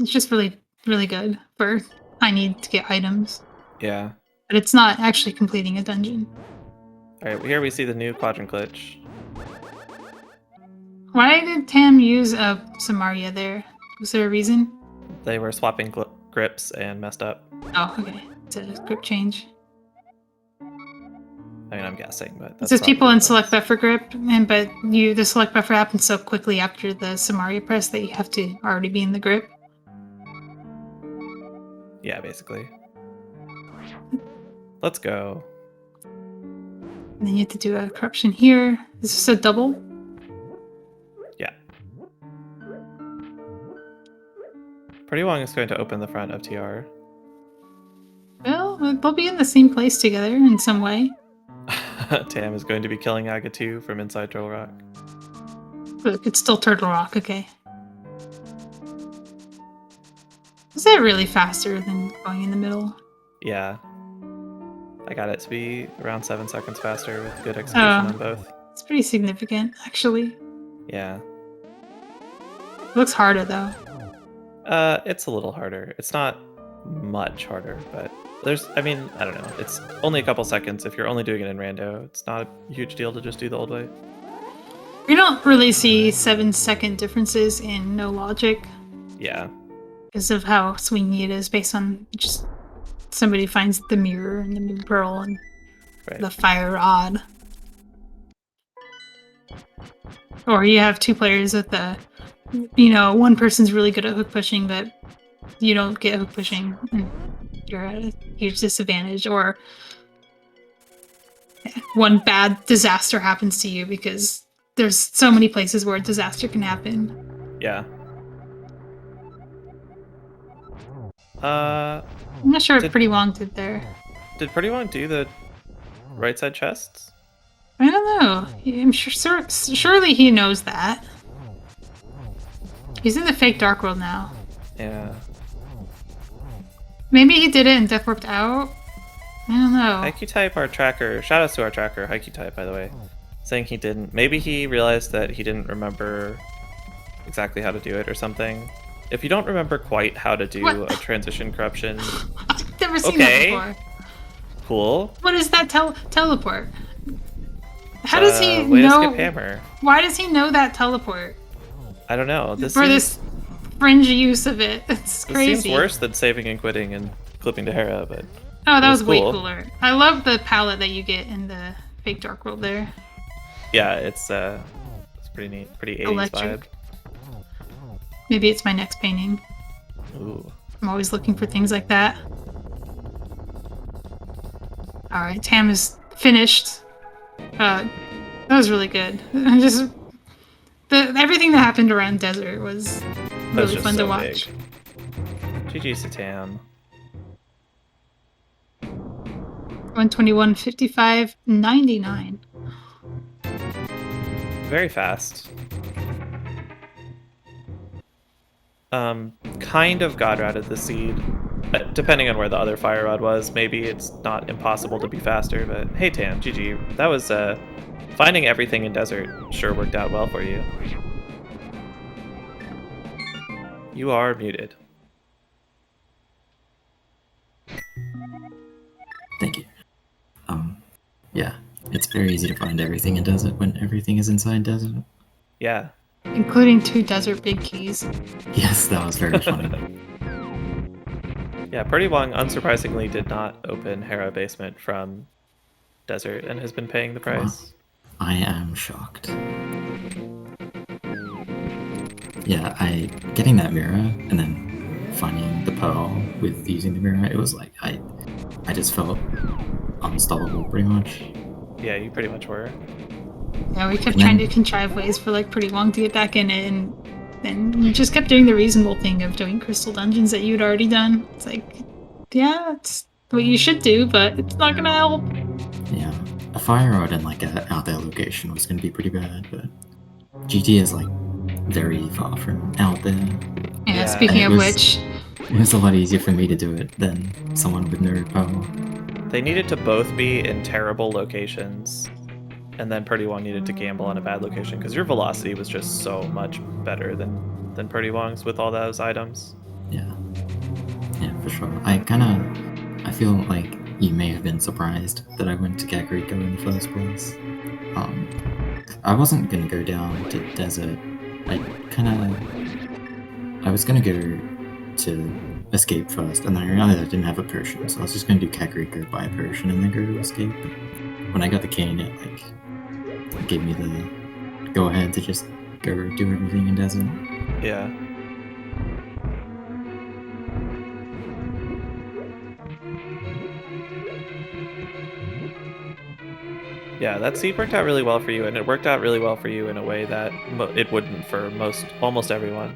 just really, really good for I need to get items. Yeah. But it's not actually completing a dungeon. Alright, here we see the new quadrant glitch. Why did Tam use a Samaria there? Was there a reason? They were swapping grips and messed up. Oh, okay. It's a grip change. I mean, I'm guessing, but It that's says people probably in what it select is. buffer grip, but the select buffer happens so quickly after the Samaria press that you have to already be in the grip. Yeah, basically. Let's go. And then you have to do a corruption here. Is this a double? Yeah. Pretty Wong is going to open the front of TR. Well, they'll be in the same place together in some way. Tam is going to be killing Aga2 from inside Turtle Rock. Look, it's still Turtle Rock, okay. Is that really faster than going in the middle? Yeah. I got it to be around 7 seconds faster with good execution on both. It's pretty significant, actually. Yeah. It looks harder, though. It's a little harder. It's not much harder, but I mean, I don't know. It's only a couple seconds. If you're only doing it in rando, it's not a huge deal to just do the old way. We don't really see 7-second differences in No Logic. Yeah. Because of how swingy it is based on just somebody finds the mirror and the new pearl and the fire rod. Or you have two players with one person's really good at hook pushing, but you don't get hook pushing. And you're at a huge disadvantage. Or one bad disaster happens to you because there's so many places where a disaster can happen. Yeah. I'm not sure what Pretty Wong did there. Did Pretty Wong do the right side chests? I don't know. I'm sure. Surely he knows that. He's in the fake Dark World now. Yeah. Maybe he did it and Death Warped out. I don't know. Haiku Type, our tracker. Shout outs to our tracker, Haiku Type, by the way. Saying he didn't. Maybe he realized that he didn't remember exactly how to do it or something. If you don't remember quite how to do a transition corruption... I've never seen that before. Cool. What is that teleport? How does he way know? To skip hammer. Why does he know that teleport? I don't know. This fringe use of it. It's crazy. This seems worse than saving and quitting and clipping to Hera, but... Oh, that was way cooler. I love the palette that you get in the fake Dark World there. Yeah, it's pretty neat. Pretty 80s Electric. vibe. Maybe it's my next painting. Ooh. I'm always looking for things like that. Alright, Tam is finished. That was really good. Everything that happened around Desert was really fun to watch. GG's to Tam. 121, 55, 99. Very fast. Kind of God routed the seed. Depending on where the other fire rod was, maybe it's not impossible to be faster, but hey Tam, GG. That was finding everything in Desert sure worked out well for you. You are muted. Thank you. Yeah, it's very easy to find everything in Desert when everything is inside Desert. Yeah. Including 2 Desert big keys. Yes, that was very funny. Yeah, Pretty Wong unsurprisingly did not open Hera Basement from Desert and has been paying the price. Wow. I am shocked. Yeah, getting that mirror and then finding the pearl with using the mirror, it was like I just felt unstoppable pretty much. Yeah, you pretty much were. Yeah, we kept trying to contrive ways for Pretty Wong to get back in it, and you just kept doing the reasonable thing of doing crystal dungeons that you'd already done. It's like, yeah, it's what you should do, but it's not gonna help. Yeah, a fire rod in a out there location was gonna be pretty bad, but GT is very far from out there. Yeah, speaking of which, it was a lot easier for me to do it than someone with no power. They needed to both be in terrible locations, and then Pretty Wong needed to gamble on a bad location because your velocity was just so much better than Pretty Wong's with all those items. Yeah, for sure. I feel like you may have been surprised that I went to Kakariko in the first place. I wasn't gonna go down to Desert. I was gonna go to escape first, and then I realized I didn't have a potion, so I was just gonna do Kakariko, buy a potion, and then go to escape. But when I got the cane, it gave me the go ahead to just go do everything in desert. Yeah. Yeah, that seed worked out really well for you, and it worked out really well for you in a way that it wouldn't for almost everyone.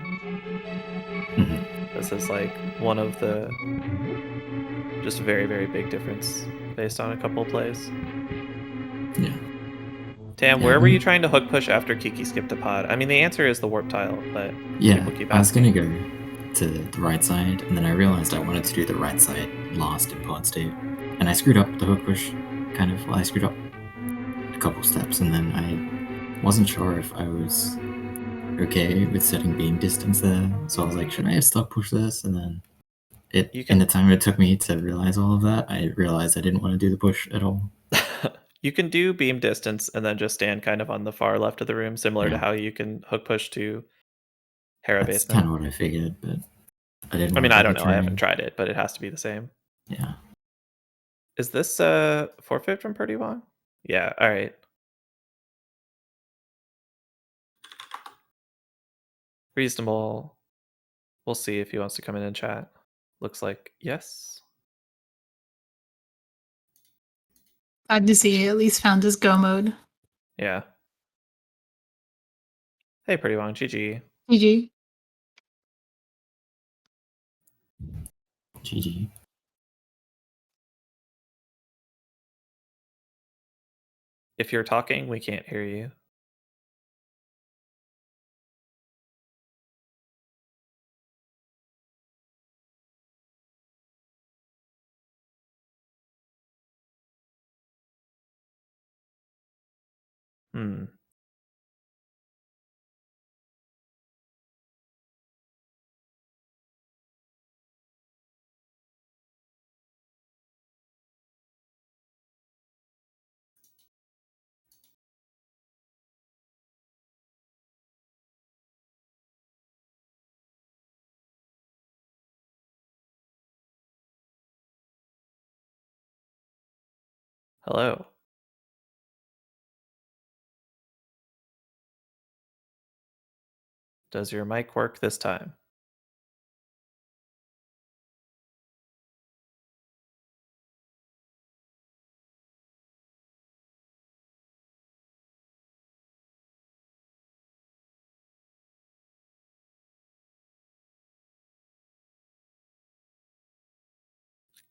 Mhm. This is like one of the just very, very big difference based on a couple plays. Yeah. Tam, Yeah, where were you trying to hook push after Kiki skipped a pod? I mean, the answer is the warp tile, but people keep I was gonna asking. go to the right side, and then I realized I wanted to do the right side last in pod state, and I screwed up the hook push. I screwed up a couple steps, and then I wasn't sure if I was okay with setting beam distance there, so I was like, should I have stuck push this? And then You in the can time it took me to realize all of that, I realized I didn't want to do the push at all. you can do beam distance and then just stand kind of on the far left of the room, similar to Yeah. how you can hook push to Hera That's kind basement. of what I figured, but I didn't I want mean, to I take don't the know. I haven't train. tried it, but it has to be the same. Yeah. Is this forfeit from prdwong? Yeah, all right. Reasonable. We'll see if he wants to come in and chat. Looks like yes. Glad to see he at least found his go mode. Yeah. Hey, prdwong, GG. GG. GG. If you're talking, we can't hear you. Hmm. Hello. Does your mic work this time?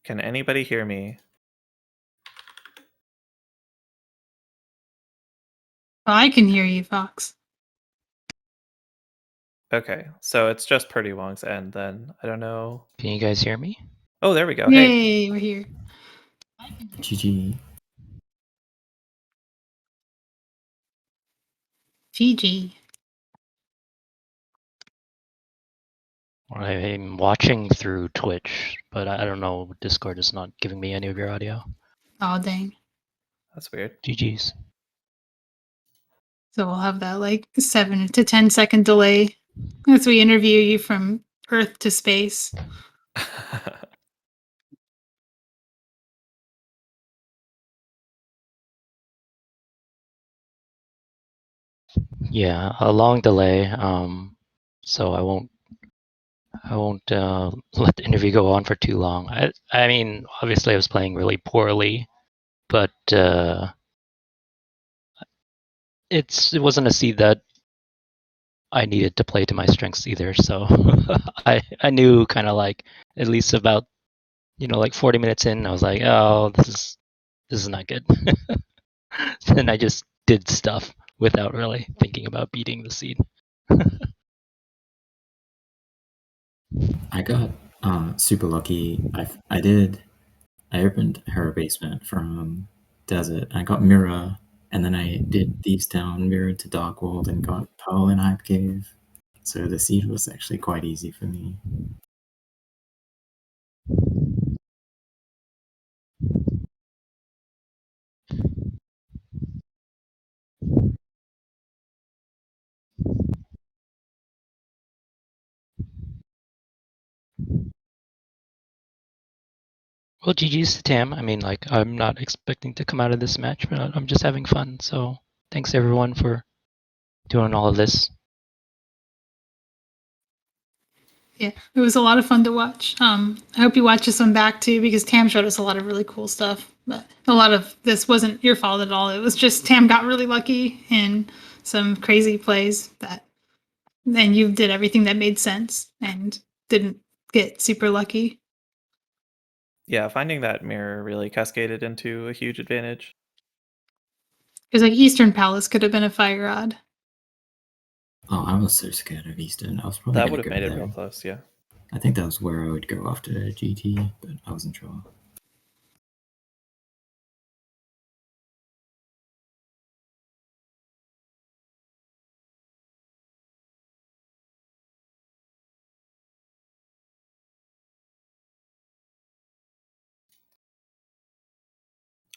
Can anybody hear me? Oh, I can hear you, Fox. Okay, so it's just prdwong's end then. I don't know. Can you guys hear me? Oh, there we go. Hey. Yay, we're here. GG. GG. I'm watching through Twitch, but I don't know. Discord is not giving me any of your audio. Oh, dang. That's weird. GG's. So we'll have that like 7 to 10 second delay as we interview you from Earth to space. Yeah, a long delay. So I won't let the interview go on for too long. I mean, obviously I was playing really poorly, but it wasn't a seed that I needed to play to my strengths either. So I knew kind of like at least about like 40 minutes in, I was like, oh, this is not good. Then I just did stuff without really thinking about beating the seed. I got super lucky. I opened her basement from desert. I got mirror, and then I did thieves down, mirror to dark world, and got pearl in hype cave. So the seed was actually quite easy for me. Well, GG's to Tam. I mean, like, I'm not expecting to come out of this match, but I'm just having fun. So thanks everyone for doing all of this. Yeah, it was a lot of fun to watch. I hope you watch this one back too, because Tam showed us a lot of really cool stuff. But a lot of this wasn't your fault at all. It was just Tam got really lucky in some crazy plays that, and you did everything that made sense and didn't get super lucky. Yeah, finding that mirror really cascaded into a huge advantage. Because like Eastern Palace could have been a fire rod. Oh, I was so scared of Eastern. I was probably That going would to have go made it there. real close, yeah. I think that was where I would go after GT, but I wasn't sure.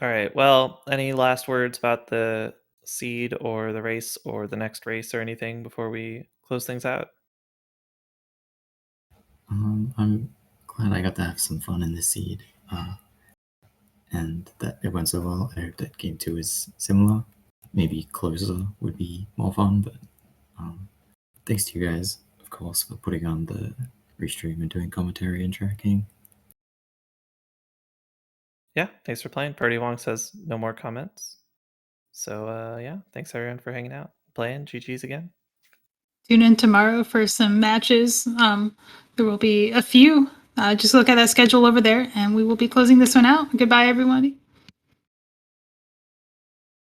All right. Well, any last words about the seed or the race or the next race or anything before we close things out? I'm glad I got to have some fun in this seed, and that it went so well. I hope that game 2 is similar. Maybe closer would be more fun, but thanks to you guys, of course, for putting on the restream and doing commentary and tracking. Yeah, thanks for playing. prdwong says no more comments. So yeah, thanks everyone for hanging out, playing. GG's again. Tune in tomorrow for some matches. There will be a few. Just look at that schedule over there, and we will be closing this one out. Goodbye, everybody.